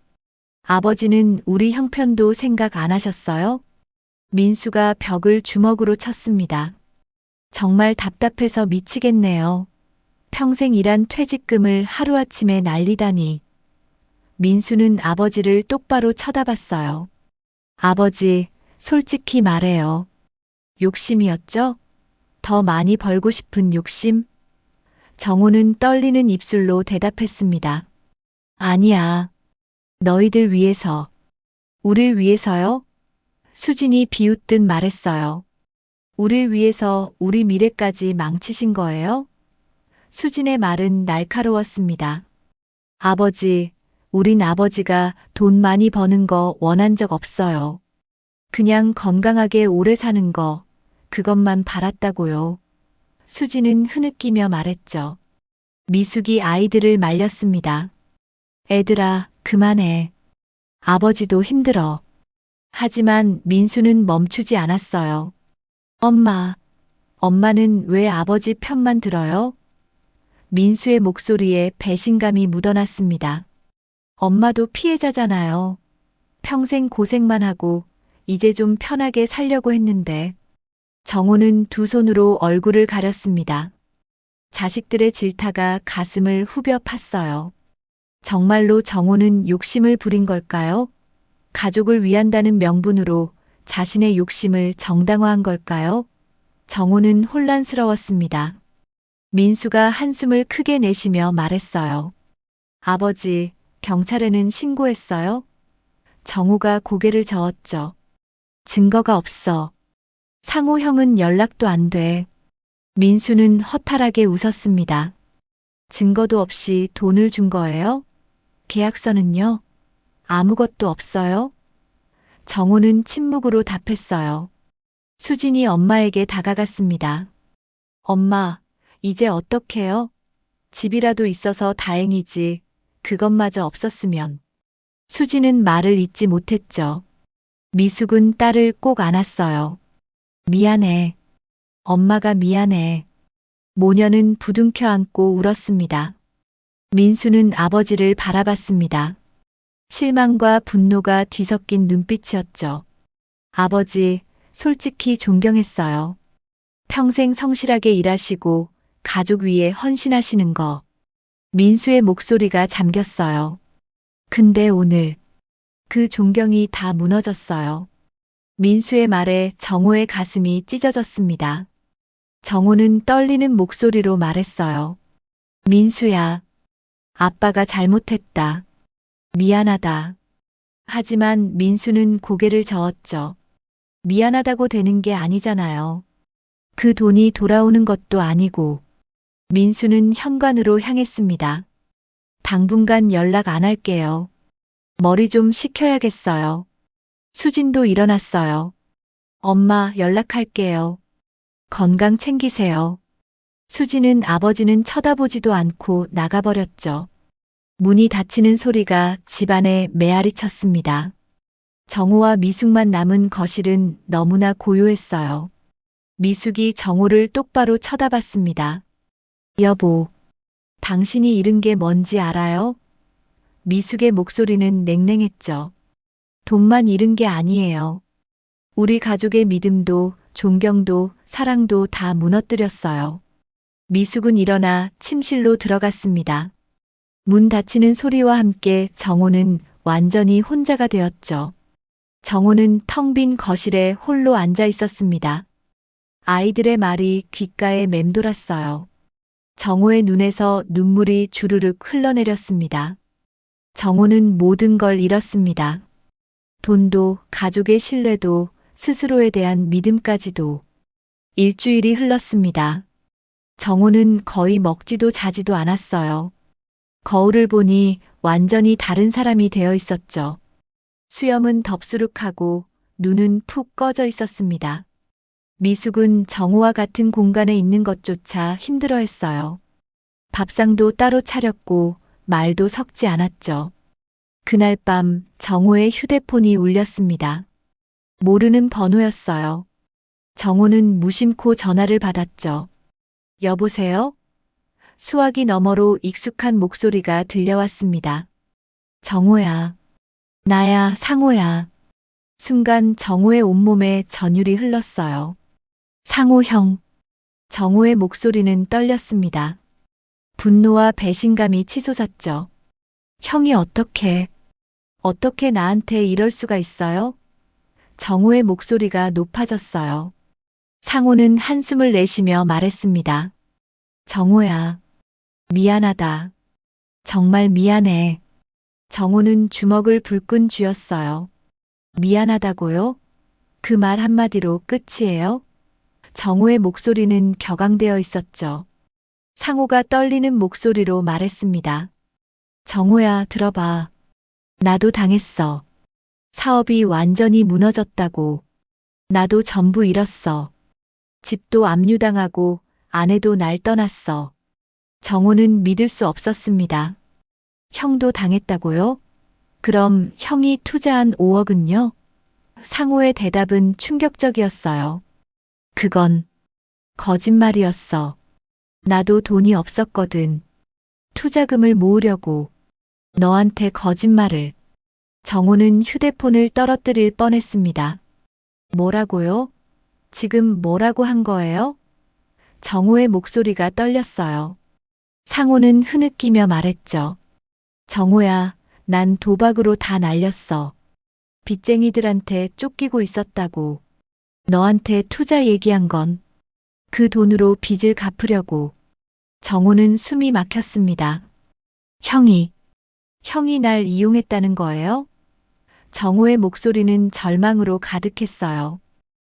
A: 아버지는 우리 형편도 생각 안 하셨어요? 민수가 벽을 주먹으로 쳤습니다. 정말 답답해서 미치겠네요. 평생 일한 퇴직금을 하루아침에 날리다니. 민수는 아버지를 똑바로 쳐다봤어요. 아버지, 솔직히 말해요. 욕심이었죠? 더 많이 벌고 싶은 욕심? 정호는 떨리는 입술로 대답했습니다. 아니야. 너희들 위해서. 우릴 위해서요? 수진이 비웃듯 말했어요. 우릴 위해서 우리 미래까지 망치신 거예요? 수진의 말은 날카로웠습니다. 아버지, 우린 아버지가 돈 많이 버는 거 원한 적 없어요. 그냥 건강하게 오래 사는 거, 그것만 바랐다고요. 수진은 흐느끼며 말했죠. 미숙이 아이들을 말렸습니다. 애들아, 그만해. 아버지도 힘들어. 하지만 민수는 멈추지 않았어요. 엄마는 왜 아버지 편만 들어요? 민수의 목소리에 배신감이 묻어났습니다. 엄마도 피해자잖아요. 평생 고생만 하고 이제 좀 편하게 살려고 했는데. 정호는 두 손으로 얼굴을 가렸습니다. 자식들의 질타가 가슴을 후벼 팠어요. 정말로 정호는 욕심을 부린 걸까요? 가족을 위한다는 명분으로 자신의 욕심을 정당화한 걸까요? 정호는 혼란스러웠습니다. 민수가 한숨을 크게 내쉬며 말했어요. 아버지, 경찰에는 신고했어요? 정호가 고개를 저었죠. 증거가 없어. 상호 형은 연락도 안 돼. 민수는 허탈하게 웃었습니다. 증거도 없이 돈을 준 거예요? 계약서는요? 아무것도 없어요? 정호는 침묵으로 답했어요. 수진이 엄마에게 다가갔습니다. 엄마, 이제 어떡해요? 집이라도 있어서 다행이지. 그것마저 없었으면. 수진은 말을 잇지 못했죠. 미숙은 딸을 꼭 안았어요. 미안해. 엄마가 미안해. 모녀는 부둥켜 안고 울었습니다. 민수는 아버지를 바라봤습니다. 실망과 분노가 뒤섞인 눈빛이었죠. 아버지, 솔직히 존경했어요. 평생 성실하게 일하시고 가족 위해 헌신하시는 거. 민수의 목소리가 잠겼어요. 근데 오늘 그 존경이 다 무너졌어요. 민수의 말에 정호의 가슴이 찢어졌습니다. 정호는 떨리는 목소리로 말했어요. 민수야, 아빠가 잘못했다. 미안하다. 하지만 민수는 고개를 저었죠. 미안하다고 되는 게 아니잖아요. 그 돈이 돌아오는 것도 아니고. 민수는 현관으로 향했습니다. 당분간 연락 안 할게요. 머리 좀 식혀야겠어요. 수진도 일어났어요. 엄마, 연락할게요. 건강 챙기세요. 수진은 아버지는 쳐다보지도 않고 나가버렸죠. 문이 닫히는 소리가 집안에 메아리 쳤습니다. 정호와 미숙만 남은 거실은 너무나 고요했어요. 미숙이 정호를 똑바로 쳐다봤습니다. 여보, 당신이 잃은 게 뭔지 알아요? 미숙의 목소리는 냉랭했죠. 돈만 잃은 게 아니에요. 우리 가족의 믿음도, 존경도, 사랑도 다 무너뜨렸어요. 미숙은 일어나 침실로 들어갔습니다. 문 닫히는 소리와 함께 정호는 완전히 혼자가 되었죠. 정호는 텅 빈 거실에 홀로 앉아 있었습니다. 아이들의 말이 귓가에 맴돌았어요. 정호의 눈에서 눈물이 주르륵 흘러내렸습니다. 정호는 모든 걸 잃었습니다. 돈도, 가족의 신뢰도, 스스로에 대한 믿음까지도. 일주일이 흘렀습니다. 정호는 거의 먹지도 자지도 않았어요. 거울을 보니 완전히 다른 사람이 되어 있었죠. 수염은 덥수룩하고 눈은 푹 꺼져 있었습니다. 미숙은 정호와 같은 공간에 있는 것조차 힘들어했어요. 밥상도 따로 차렸고 말도 섞지 않았죠. 그날 밤 정호의 휴대폰이 울렸습니다. 모르는 번호였어요. 정호는 무심코 전화를 받았죠. 여보세요? 수화기 너머로 익숙한 목소리가 들려왔습니다. 정호야. 나야, 상호야. 순간 정호의 온몸에 전율이 흘렀어요. 상호 형. 정호의 목소리는 떨렸습니다. 분노와 배신감이 치솟았죠. 형이 어떻게 나한테 이럴 수가 있어요? 정호의 목소리가 높아졌어요. 상호는 한숨을 내쉬며 말했습니다. 정호야. 미안하다. 정말 미안해. 정호는 주먹을 불끈 쥐었어요. 미안하다고요? 그 말 한마디로 끝이에요? 정호의 목소리는 격앙되어 있었죠. 상호가 떨리는 목소리로 말했습니다. 정호야, 들어봐. 나도 당했어. 사업이 완전히 무너졌다고. 나도 전부 잃었어. 집도 압류당하고 아내도 날 떠났어. 정호는 믿을 수 없었습니다. 형도 당했다고요? 그럼 형이 투자한 5억은요? 상호의 대답은 충격적이었어요. 그건 거짓말이었어. 나도 돈이 없었거든. 투자금을 모으려고. 너한테 거짓말을. 정호는 휴대폰을 떨어뜨릴 뻔했습니다. 뭐라고요? 지금 뭐라고 한 거예요? 정호의 목소리가 떨렸어요. 상호는 흐느끼며 말했죠. 정호야, 난 도박으로 다 날렸어. 빚쟁이들한테 쫓기고 있었다고. 너한테 투자 얘기한 건 그 돈으로 빚을 갚으려고. 정호는 숨이 막혔습니다. 형이 날 이용했다는 거예요? 정호의 목소리는 절망으로 가득했어요.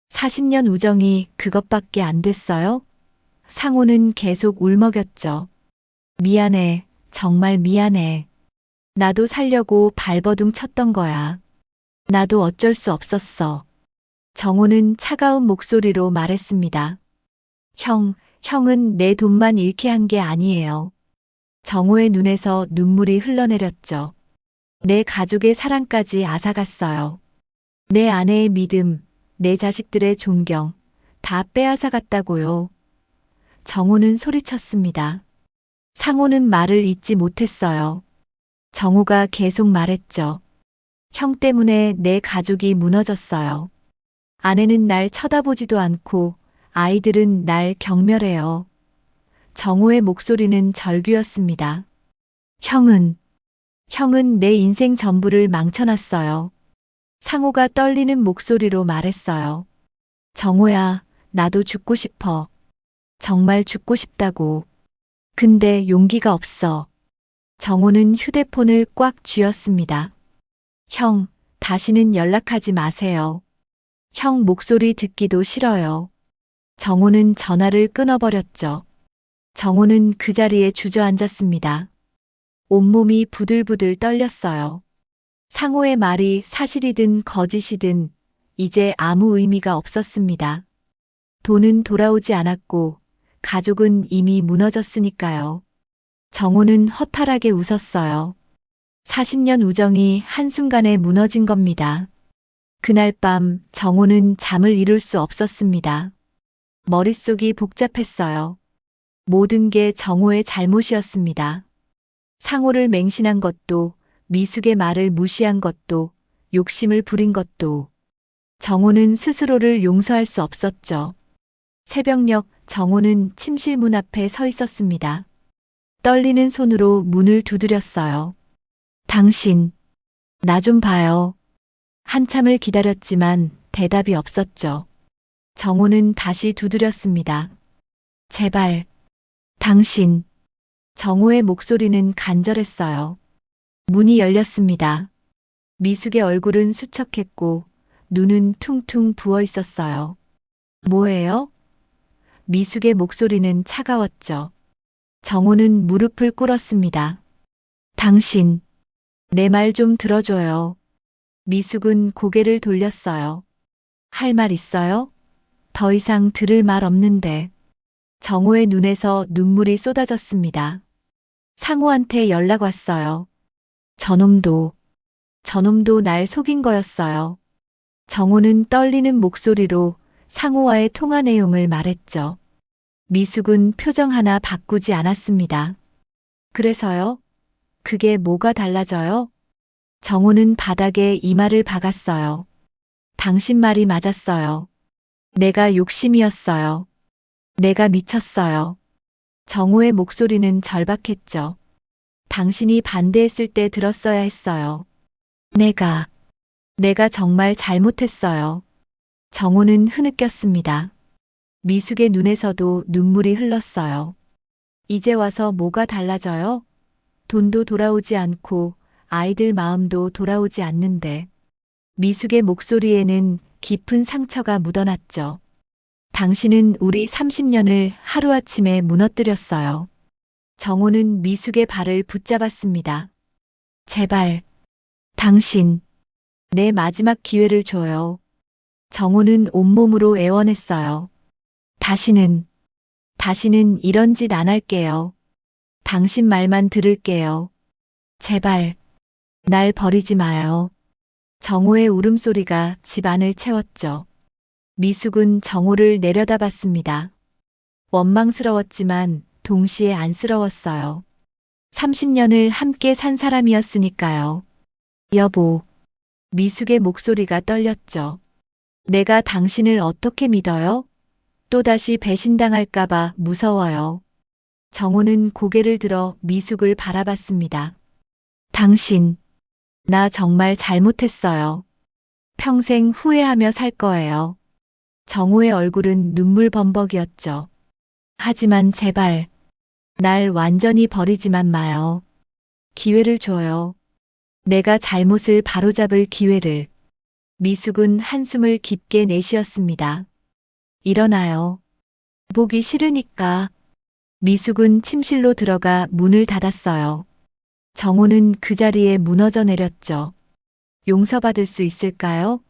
A: 40년 우정이 그것밖에 안 됐어요? 상호는 계속 울먹였죠. 미안해, 정말 미안해. 나도 살려고 발버둥 쳤던 거야. 나도 어쩔 수 없었어. 정호는 차가운 목소리로 말했습니다. 형은 내 돈만 잃게 한 게 아니에요. 정호의 눈에서 눈물이 흘러내렸죠. 내 가족의 사랑까지 앗아갔어요. 내 아내의 믿음, 내 자식들의 존경, 다 빼앗아갔다고요. 정호는 소리쳤습니다. 상호는 말을 잇지 못했어요. 정호가 계속 말했죠. 형 때문에 내 가족이 무너졌어요. 아내는 날 쳐다보지도 않고 아이들은 날 경멸해요. 정호의 목소리는 절규였습니다. 형은 내 인생 전부를 망쳐놨어요. 상호가 떨리는 목소리로 말했어요. 정호야, 나도 죽고 싶어. 정말 죽고 싶다고. 근데 용기가 없어. 정호는 휴대폰을 꽉 쥐었습니다. 형, 다시는 연락하지 마세요. 형 목소리 듣기도 싫어요. 정호는 전화를 끊어버렸죠. 정호는 그 자리에 주저앉았습니다. 온몸이 부들부들 떨렸어요. 상호의 말이 사실이든 거짓이든 이제 아무 의미가 없었습니다. 돈은 돌아오지 않았고 가족은 이미 무너졌으니까요. 정호는 허탈하게 웃었어요. 40년 우정이 한순간에 무너진 겁니다. 그날 밤 정호는 잠을 이룰 수 없었습니다. 머릿속이 복잡했어요. 모든 게 정호의 잘못이었습니다. 상호를 맹신한 것도, 미숙의 말을 무시한 것도, 욕심을 부린 것도. 정호는 스스로를 용서할 수 없었죠. 새벽녘 정호는 침실 문 앞에 서 있었습니다. 떨리는 손으로 문을 두드렸어요. 당신, 나 좀 봐요. 한참을 기다렸지만 대답이 없었죠. 정호는 다시 두드렸습니다. 제발, 당신. 정호의 목소리는 간절했어요. 문이 열렸습니다. 미숙의 얼굴은 수척했고 눈은 퉁퉁 부어 있었어요. 뭐예요? 미숙의 목소리는 차가웠죠. 정호는 무릎을 꿇었습니다. 당신, 내 말 좀 들어줘요. 미숙은 고개를 돌렸어요. 할 말 있어요? 더 이상 들을 말 없는데. 정호의 눈에서 눈물이 쏟아졌습니다. 상호한테 연락 왔어요. 저놈도 날 속인 거였어요. 정호는 떨리는 목소리로 상호와의 통화 내용을 말했죠. 미숙은 표정 하나 바꾸지 않았습니다. 그래서요? 그게 뭐가 달라져요? 정호는 바닥에 이마를 박았어요. 당신 말이 맞았어요. 내가 욕심이었어요. 내가 미쳤어요. 정호의 목소리는 절박했죠. 당신이 반대했을 때 들었어야 했어요. 내가 정말 잘못했어요. 정호는 흐느꼈습니다. 미숙의 눈에서도 눈물이 흘렀어요. 이제 와서 뭐가 달라져요? 돈도 돌아오지 않고 아이들 마음도 돌아오지 않는데. 미숙의 목소리에는 깊은 상처가 묻어났죠. 당신은 우리 30년을 하루아침에 무너뜨렸어요. 정호는 미숙의 발을 붙잡았습니다. 제발, 당신, 내 마지막 기회를 줘요. 정호는 온몸으로 애원했어요. 다시는 이런 짓 안 할게요. 당신 말만 들을게요. 제발, 날 버리지 마요. 정호의 울음소리가 집 안을 채웠죠. 미숙은 정호를 내려다봤습니다. 원망스러웠지만 동시에 안쓰러웠어요. 30년을 함께 산 사람이었으니까요. 여보, 미숙의 목소리가 떨렸죠. 내가 당신을 어떻게 믿어요? 또다시 배신당할까봐 무서워요. 정호는 고개를 들어 미숙을 바라봤습니다. 당신, 나 정말 잘못했어요. 평생 후회하며 살 거예요. 정호의 얼굴은 눈물 범벅이었죠. 하지만 제발, 날 완전히 버리지만 마요. 기회를 줘요. 내가 잘못을 바로잡을 기회를. 미숙은 한숨을 깊게 내쉬었습니다. 일어나요. 보기 싫으니까. 미숙은 침실로 들어가 문을 닫았어요. 정호는 그 자리에 무너져 내렸죠. 용서받을 수 있을까요?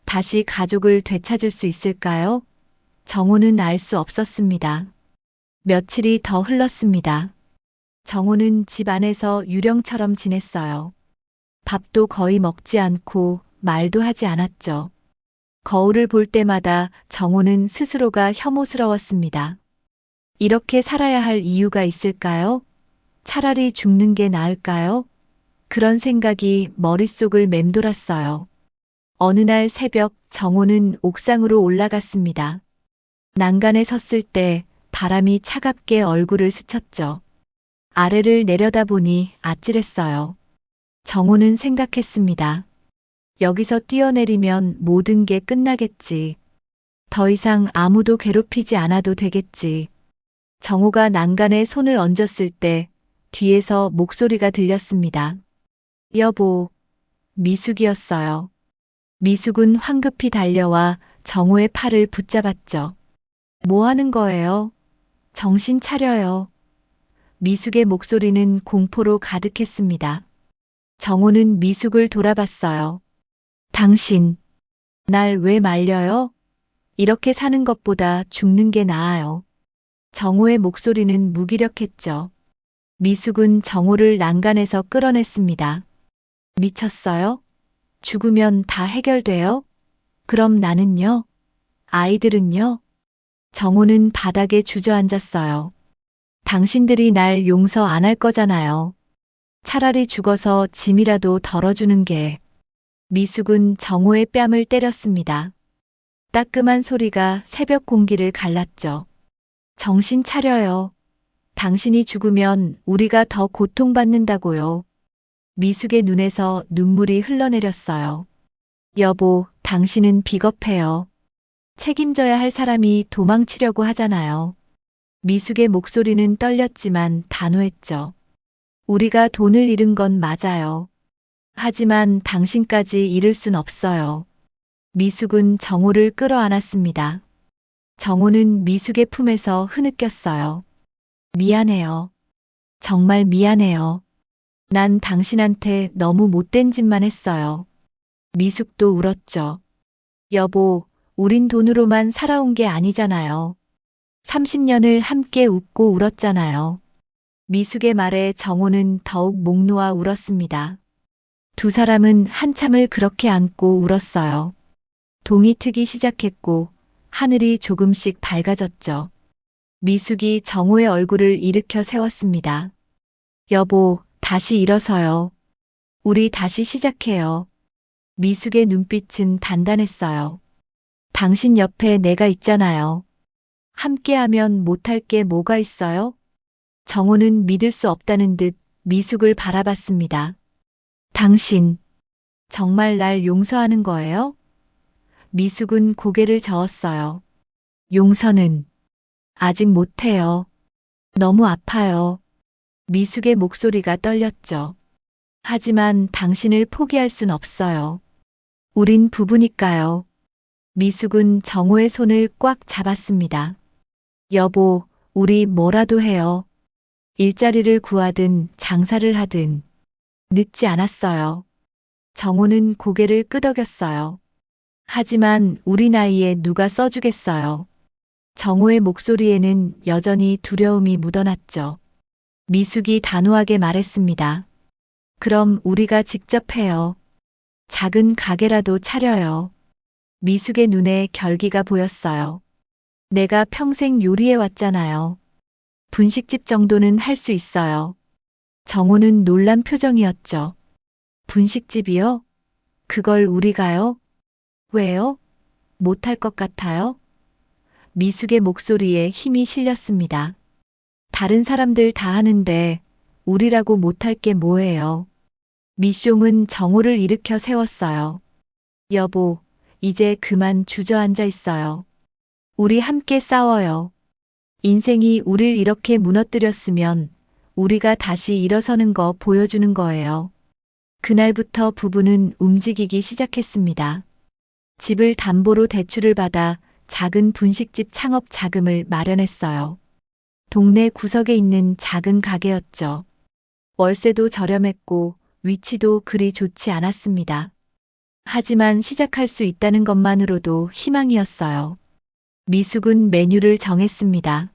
A: 다시 가족을 되찾을 수 있을까요? 정호는 알 수 없었습니다. 며칠이 더 흘렀습니다. 정호는 집 안에서 유령처럼 지냈어요. 밥도 거의 먹지 않고 말도 하지 않았죠. 거울을 볼 때마다 정호는 스스로가 혐오스러웠습니다. 이렇게 살아야 할 이유가 있을까요? 차라리 죽는 게 나을까요? 그런 생각이 머릿속을 맴돌았어요. 어느 날 새벽 정호는 옥상으로 올라갔습니다. 난간에 섰을 때 바람이 차갑게 얼굴을 스쳤죠. 아래를 내려다보니 아찔했어요. 정호는 생각했습니다. 여기서 뛰어내리면 모든 게 끝나겠지. 더 이상 아무도 괴롭히지 않아도 되겠지. 정호가 난간에 손을 얹었을 때 뒤에서 목소리가 들렸습니다. 여보, 미숙이었어요. 미숙은 황급히 달려와 정호의 팔을 붙잡았죠. 뭐 하는 거예요? 정신 차려요. 미숙의 목소리는 공포로 가득했습니다. 정호는 미숙을 돌아봤어요. 당신, 날 왜 말려요? 이렇게 사는 것보다 죽는 게 나아요. 정호의 목소리는 무기력했죠. 미숙은 정호를 난간에서 끌어냈습니다. 미쳤어요? 죽으면 다 해결돼요? 그럼 나는요? 아이들은요? 정호는 바닥에 주저앉았어요. 당신들이 날 용서 안 할 거잖아요. 차라리 죽어서 짐이라도 덜어주는 게. 미숙은 정호의 뺨을 때렸습니다. 따끔한 소리가 새벽 공기를 갈랐죠. 정신 차려요. 당신이 죽으면 우리가 더 고통받는다고요. 미숙의 눈에서 눈물이 흘러내렸어요. 여보, 당신은 비겁해요. 책임져야 할 사람이 도망치려고 하잖아요. 미숙의 목소리는 떨렸지만 단호했죠. 우리가 돈을 잃은 건 맞아요. 하지만 당신까지 잃을 순 없어요. 미숙은 정호를 끌어안았습니다. 정호는 미숙의 품에서 흐느꼈어요. 미안해요. 정말 미안해요. 난 당신한테 너무 못된 짓만 했어요. 미숙도 울었죠. 여보, 우린 돈으로만 살아온 게 아니잖아요. 30년을 함께 웃고 울었잖아요. 미숙의 말에 정호는 더욱 목 놓아 울었습니다. 두 사람은 한참을 그렇게 안고 울었어요. 동이 트기 시작했고 하늘이 조금씩 밝아졌죠. 미숙이 정호의 얼굴을 일으켜 세웠습니다. 여보, 다시 일어서요. 우리 다시 시작해요. 미숙의 눈빛은 단단했어요. 당신 옆에 내가 있잖아요. 함께하면 못할 게 뭐가 있어요? 정호는 믿을 수 없다는 듯 미숙을 바라봤습니다. 당신, 정말 날 용서하는 거예요? 미숙은 고개를 저었어요. 용서는 아직 못해요. 너무 아파요. 미숙의 목소리가 떨렸죠. 하지만 당신을 포기할 순 없어요. 우린 부부니까요. 미숙은 정호의 손을 꽉 잡았습니다. 여보, 우리 뭐라도 해요. 일자리를 구하든 장사를 하든. 늦지 않았어요. 정호는 고개를 끄덕였어요. 하지만 우리 나이에 누가 써주겠어요. 정호의 목소리에는 여전히 두려움이 묻어났죠. 미숙이 단호하게 말했습니다. 그럼 우리가 직접 해요. 작은 가게라도 차려요. 미숙의 눈에 결기가 보였어요. 내가 평생 요리해 왔잖아요. 분식집 정도는 할 수 있어요. 정호는 놀란 표정이었죠. 분식집이요? 그걸 우리가요? 왜요? 못할 것 같아요? 미숙의 목소리에 힘이 실렸습니다. 다른 사람들 다 하는데 우리라고 못할 게 뭐예요? 미숑은 정호를 일으켜 세웠어요. 여보, 이제 그만 주저앉아 있어요. 우리 함께 싸워요. 인생이 우릴 이렇게 무너뜨렸으면 우리가 다시 일어서는 거 보여주는 거예요. 그날부터 부부는 움직이기 시작했습니다. 집을 담보로 대출을 받아 작은 분식집 창업 자금을 마련했어요. 동네 구석에 있는 작은 가게였죠. 월세도 저렴했고 위치도 그리 좋지 않았습니다. 하지만 시작할 수 있다는 것만으로도 희망이었어요. 미숙은 메뉴를 정했습니다.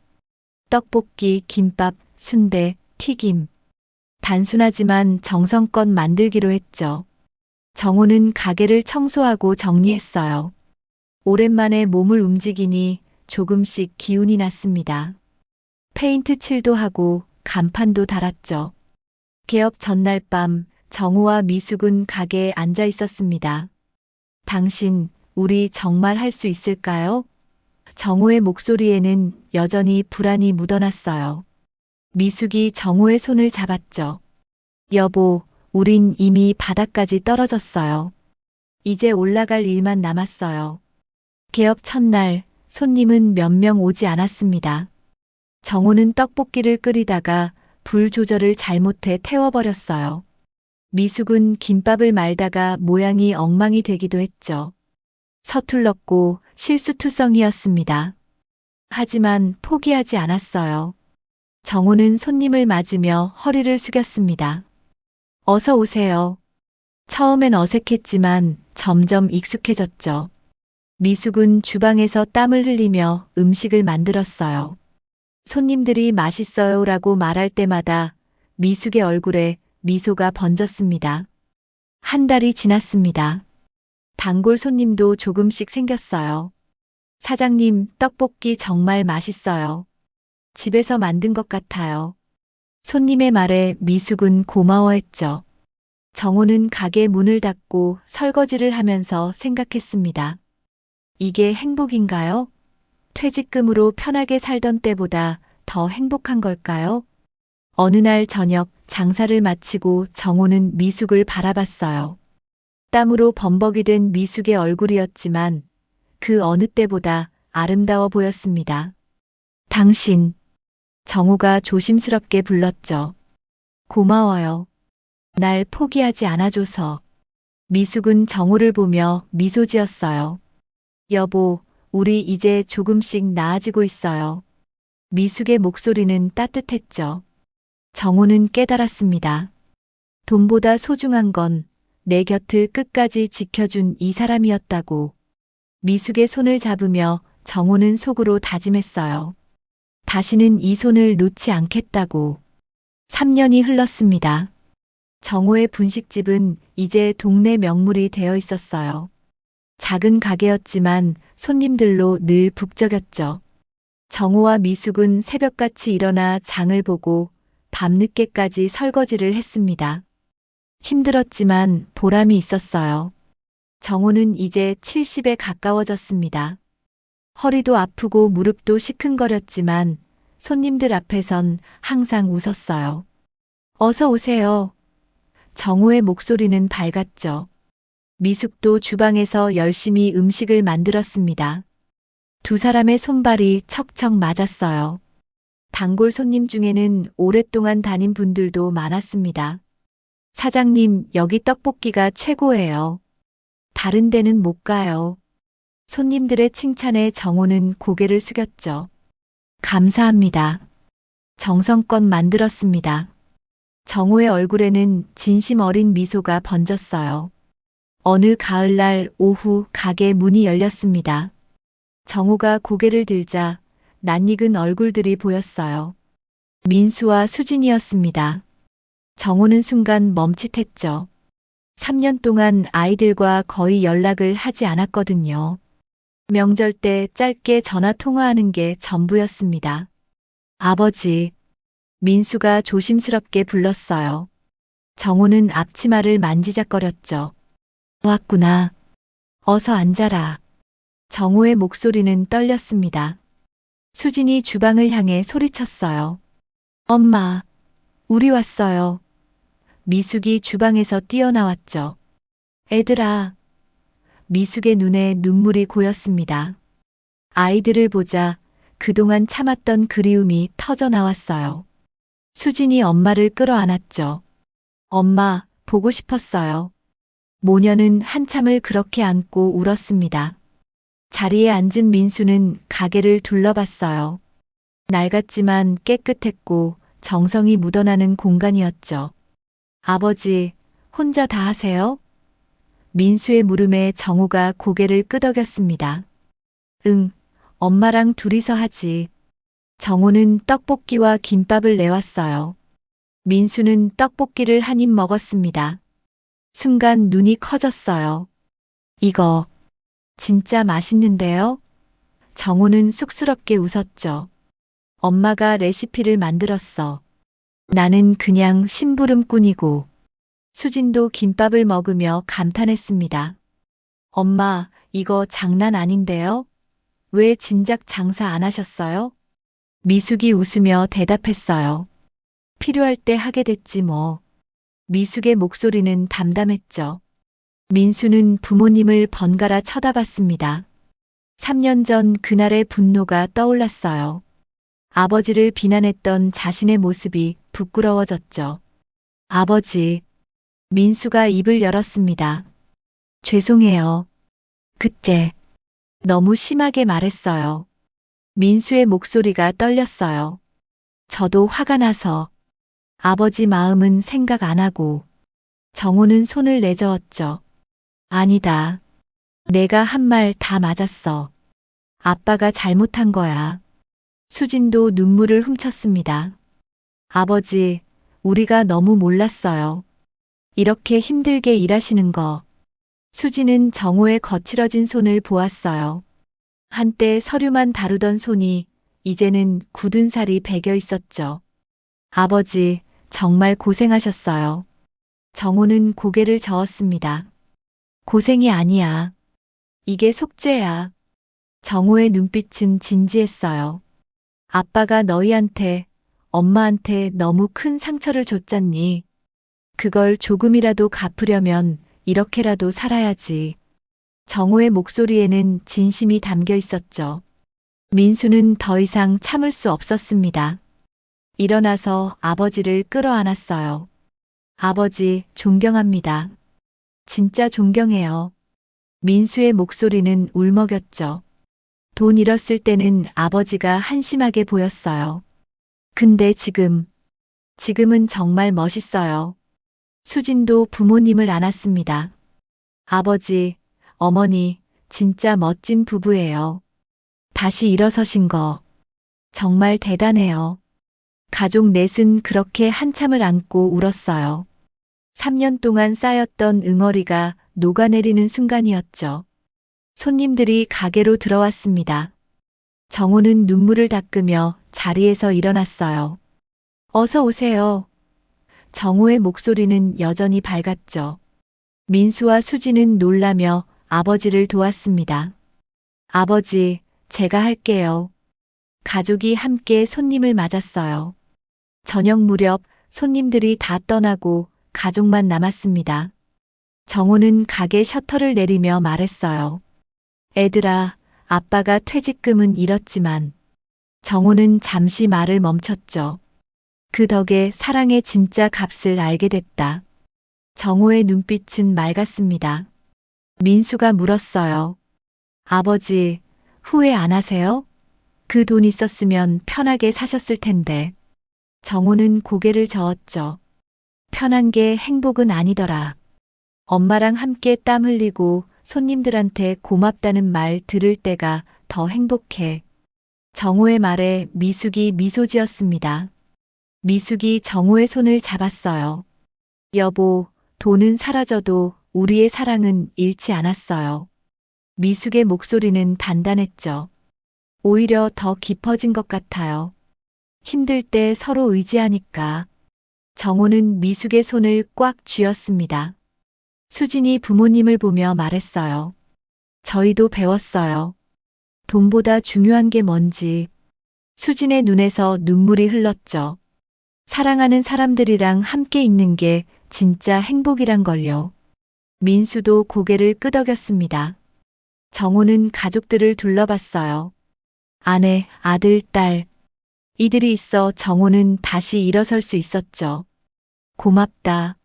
A: 떡볶이, 김밥, 순대, 튀김. 단순하지만 정성껏 만들기로 했죠. 정호는 가게를 청소하고 정리했어요. 오랜만에 몸을 움직이니 조금씩 기운이 났습니다. 페인트 칠도 하고 간판도 달았죠. 개업 전날 밤 정호와 미숙은 가게에 앉아 있었습니다. 당신, 우리 정말 할 수 있을까요? 정호의 목소리에는 여전히 불안이 묻어났어요. 미숙이 정호의 손을 잡았죠. 여보, 우린 이미 바닥까지 떨어졌어요. 이제 올라갈 일만 남았어요. 개업 첫날 손님은 몇 명 오지 않았습니다. 정호는 떡볶이를 끓이다가 불 조절을 잘못해 태워버렸어요. 미숙은 김밥을 말다가 모양이 엉망이 되기도 했죠. 서툴렀고 실수투성이었습니다. 하지만 포기하지 않았어요. 정호는 손님을 맞으며 허리를 숙였습니다. 어서 오세요. 처음엔 어색했지만 점점 익숙해졌죠. 미숙은 주방에서 땀을 흘리며 음식을 만들었어요. 손님들이 맛있어요라고 말할 때마다 미숙의 얼굴에 미소가 번졌습니다. 한 달이 지났습니다. 단골 손님도 조금씩 생겼어요. 사장님, 떡볶이 정말 맛있어요. 집에서 만든 것 같아요. 손님의 말에 미숙은 고마워했죠. 정호는 가게 문을 닫고 설거지를 하면서 생각했습니다. 이게 행복인가요? 퇴직금으로 편하게 살던 때보다 더 행복한 걸까요? 어느 날 저녁 장사를 마치고 정호는 미숙을 바라봤어요. 땀으로 범벅이 된 미숙의 얼굴이었지만 그 어느 때보다 아름다워 보였습니다. 당신, 정우가 조심스럽게 불렀죠. 고마워요. 날 포기하지 않아줘서. 미숙은 정우를 보며 미소 지었어요. 여보, 우리 이제 조금씩 나아지고 있어요. 미숙의 목소리는 따뜻했죠. 정우는 깨달았습니다. 돈보다 소중한 건 내 곁을 끝까지 지켜준 이 사람이었다고. 미숙의 손을 잡으며 정우는 속으로 다짐했어요. 다시는 이 손을 놓지 않겠다고. 3년이 흘렀습니다. 정우의 분식집은 이제 동네 명물이 되어 있었어요. 작은 가게였지만 손님들로 늘 북적였죠. 정우와 미숙은 새벽같이 일어나 장을 보고 밤늦게까지 설거지를 했습니다. 힘들었지만 보람이 있었어요. 정우는 이제 70에 가까워졌습니다. 허리도 아프고 무릎도 시큰거렸지만 손님들 앞에선 항상 웃었어요. 어서 오세요. 정우의 목소리는 밝았죠. 미숙도 주방에서 열심히 음식을 만들었습니다. 두 사람의 손발이 척척 맞았어요. 단골 손님 중에는 오랫동안 다닌 분들도 많았습니다. 사장님, 여기 떡볶이가 최고예요. 다른 데는 못 가요. 손님들의 칭찬에 정우는 고개를 숙였죠. 감사합니다. 정성껏 만들었습니다. 정우의 얼굴에는 진심 어린 미소가 번졌어요. 어느 가을날 오후 가게 문이 열렸습니다. 정우가 고개를 들자 낯익은 얼굴들이 보였어요. 민수와 수진이었습니다. 정우는 순간 멈칫했죠. 3년 동안 아이들과 거의 연락을 하지 않았거든요. 명절 때 짧게 전화 통화하는 게 전부였습니다. 아버지. 민수가 조심스럽게 불렀어요. 정우는 앞치마를 만지작거렸죠. 왔구나. 어서 앉아라. 정우의 목소리는 떨렸습니다. 수진이 주방을 향해 소리쳤어요. 엄마, 우리 왔어요. 미숙이 주방에서 뛰어나왔죠. 애들아. 미숙의 눈에 눈물이 고였습니다. 아이들을 보자 그동안 참았던 그리움이 터져 나왔어요. 수진이 엄마를 끌어안았죠. 엄마, 보고 싶었어요. 모녀는 한참을 그렇게 안고 울었습니다. 자리에 앉은 민수는 가게를 둘러봤어요. 낡았지만 깨끗했고 정성이 묻어나는 공간이었죠. 아버지, 혼자 다 하세요? 민수의 물음에 정우가 고개를 끄덕였습니다. 응, 엄마랑 둘이서 하지. 정우는 떡볶이와 김밥을 내왔어요. 민수는 떡볶이를 한 입 먹었습니다. 순간 눈이 커졌어요. 이거 진짜 맛있는데요? 정우는 쑥스럽게 웃었죠. 엄마가 레시피를 만들었어. 나는 그냥 심부름꾼이고. 수진도 김밥을 먹으며 감탄했습니다. 엄마, 이거 장난 아닌데요? 왜 진작 장사 안 하셨어요? 미숙이 웃으며 대답했어요. 필요할 때 하게 됐지 뭐. 미숙의 목소리는 담담했죠. 민수는 부모님을 번갈아 쳐다봤습니다. 3년 전 그날의 분노가 떠올랐어요. 아버지를 비난했던 자신의 모습이 부끄러워졌죠. 아버지. 민수가 입을 열었습니다. 죄송해요. 그때 너무 심하게 말했어요. 민수의 목소리가 떨렸어요. 저도 화가 나서. 아버지 마음은 생각 안 하고. 정우는 손을 내저었죠. 아니다. 내가 한 말 다 맞았어. 아빠가 잘못한 거야. 수진도 눈물을 훔쳤습니다. 아버지, 우리가 너무 몰랐어요. 이렇게 힘들게 일하시는 거. 수진은 정우의 거칠어진 손을 보았어요. 한때 서류만 다루던 손이 이제는 굳은 살이 배겨 있었죠. 아버지, 정말 고생하셨어요. 정우는 고개를 저었습니다. 고생이 아니야. 이게 속죄야. 정우의 눈빛은 진지했어요. 아빠가 너희한테, 엄마한테 너무 큰 상처를 줬잖니. 그걸 조금이라도 갚으려면 이렇게라도 살아야지. 정우의 목소리에는 진심이 담겨 있었죠. 민수는 더 이상 참을 수 없었습니다. 일어나서 아버지를 끌어안았어요. 아버지, 존경합니다. 진짜 존경해요. 민수의 목소리는 울먹였죠. 돈 잃었을 때는 아버지가 한심하게 보였어요. 근데 지금은 정말 멋있어요. 수진도 부모님을 안았습니다. 아버지, 어머니, 진짜 멋진 부부예요. 다시 일어서신 거 정말 대단해요. 가족 넷은 그렇게 한참을 안고 울었어요. 3년 동안 쌓였던 응어리가 녹아내리는 순간이었죠. 손님들이 가게로 들어왔습니다. 정호는 눈물을 닦으며 자리에서 일어났어요. 어서 오세요. 정호의 목소리는 여전히 밝았죠. 민수와 수지는 놀라며 아버지를 도왔습니다. 아버지, 제가 할게요. 가족이 함께 손님을 맞았어요. 저녁 무렵 손님들이 다 떠나고 가족만 남았습니다. 정호는 가게 셔터를 내리며 말했어요. 애들아, 아빠가 퇴직금은 잃었지만 정호는 잠시 말을 멈췄죠. 그 덕에 사랑의 진짜 값을 알게 됐다. 정호의 눈빛은 맑았습니다. 민수가 물었어요. 아버지, 후회 안 하세요? 그 돈 있었으면 편하게 사셨을 텐데. 정호는 고개를 저었죠. 편한 게 행복은 아니더라. 엄마랑 함께 땀 흘리고 손님들한테 고맙다는 말 들을 때가 더 행복해. 정호의 말에 미숙이 미소 지었습니다. 미숙이 정호의 손을 잡았어요. 여보, 돈은 사라져도 우리의 사랑은 잃지 않았어요. 미숙의 목소리는 단단했죠. 오히려 더 깊어진 것 같아요. 힘들 때 서로 의지하니까. 정호는 미숙의 손을 꽉 쥐었습니다. 수진이 부모님을 보며 말했어요. 저희도 배웠어요. 돈보다 중요한 게 뭔지. 수진의 눈에서 눈물이 흘렀죠. 사랑하는 사람들이랑 함께 있는 게 진짜 행복이란 걸요. 민수도 고개를 끄덕였습니다. 정호는 가족들을 둘러봤어요. 아내, 아들, 딸. 이들이 있어 정호는 다시 일어설 수 있었죠. 고맙다.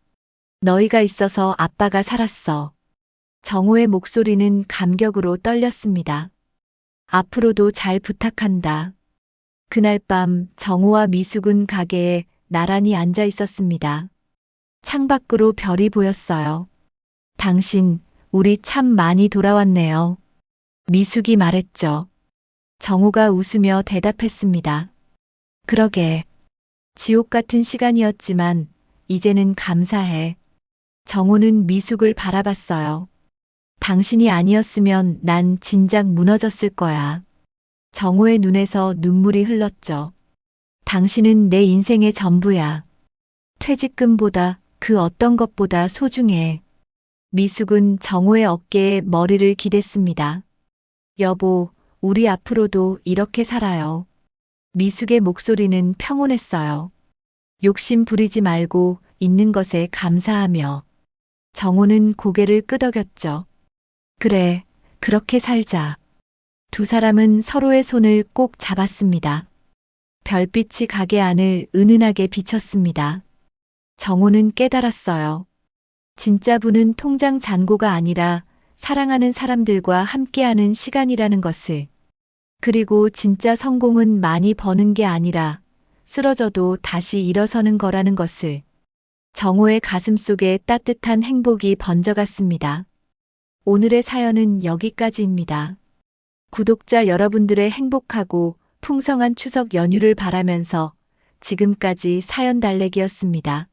A: 너희가 있어서 아빠가 살았어. 정호의 목소리는 감격으로 떨렸습니다. 앞으로도 잘 부탁한다. 그날 밤 정호와 미숙은 가게에 나란히 앉아 있었습니다. 창밖으로 별이 보였어요. 당신, 우리 참 많이 돌아왔네요. 미숙이 말했죠. 정호가 웃으며 대답했습니다. 그러게. 지옥 같은 시간이었지만 이제는 감사해. 정호는 미숙을 바라봤어요. 당신이 아니었으면 난 진작 무너졌을 거야. 정호의 눈에서 눈물이 흘렀죠. 당신은 내 인생의 전부야. 퇴직금보다 그 어떤 것보다 소중해. 미숙은 정호의 어깨에 머리를 기댔습니다. 여보, 우리 앞으로도 이렇게 살아요. 미숙의 목소리는 평온했어요. 욕심 부리지 말고 있는 것에 감사하며. 정호는 고개를 끄덕였죠. 그래, 그렇게 살자. 두 사람은 서로의 손을 꼭 잡았습니다. 별빛이 가게 안을 은은하게 비쳤습니다. 정호는 깨달았어요. 진짜 부는 통장 잔고가 아니라 사랑하는 사람들과 함께하는 시간이라는 것을. 그리고 진짜 성공은 많이 버는 게 아니라 쓰러져도 다시 일어서는 거라는 것을. 정호의 가슴 속에 따뜻한 행복이 번져갔습니다. 오늘의 사연은 여기까지입니다. 구독자 여러분들의 행복하고 풍성한 추석 연휴를 바라면서 지금까지 사연 달래기였습니다.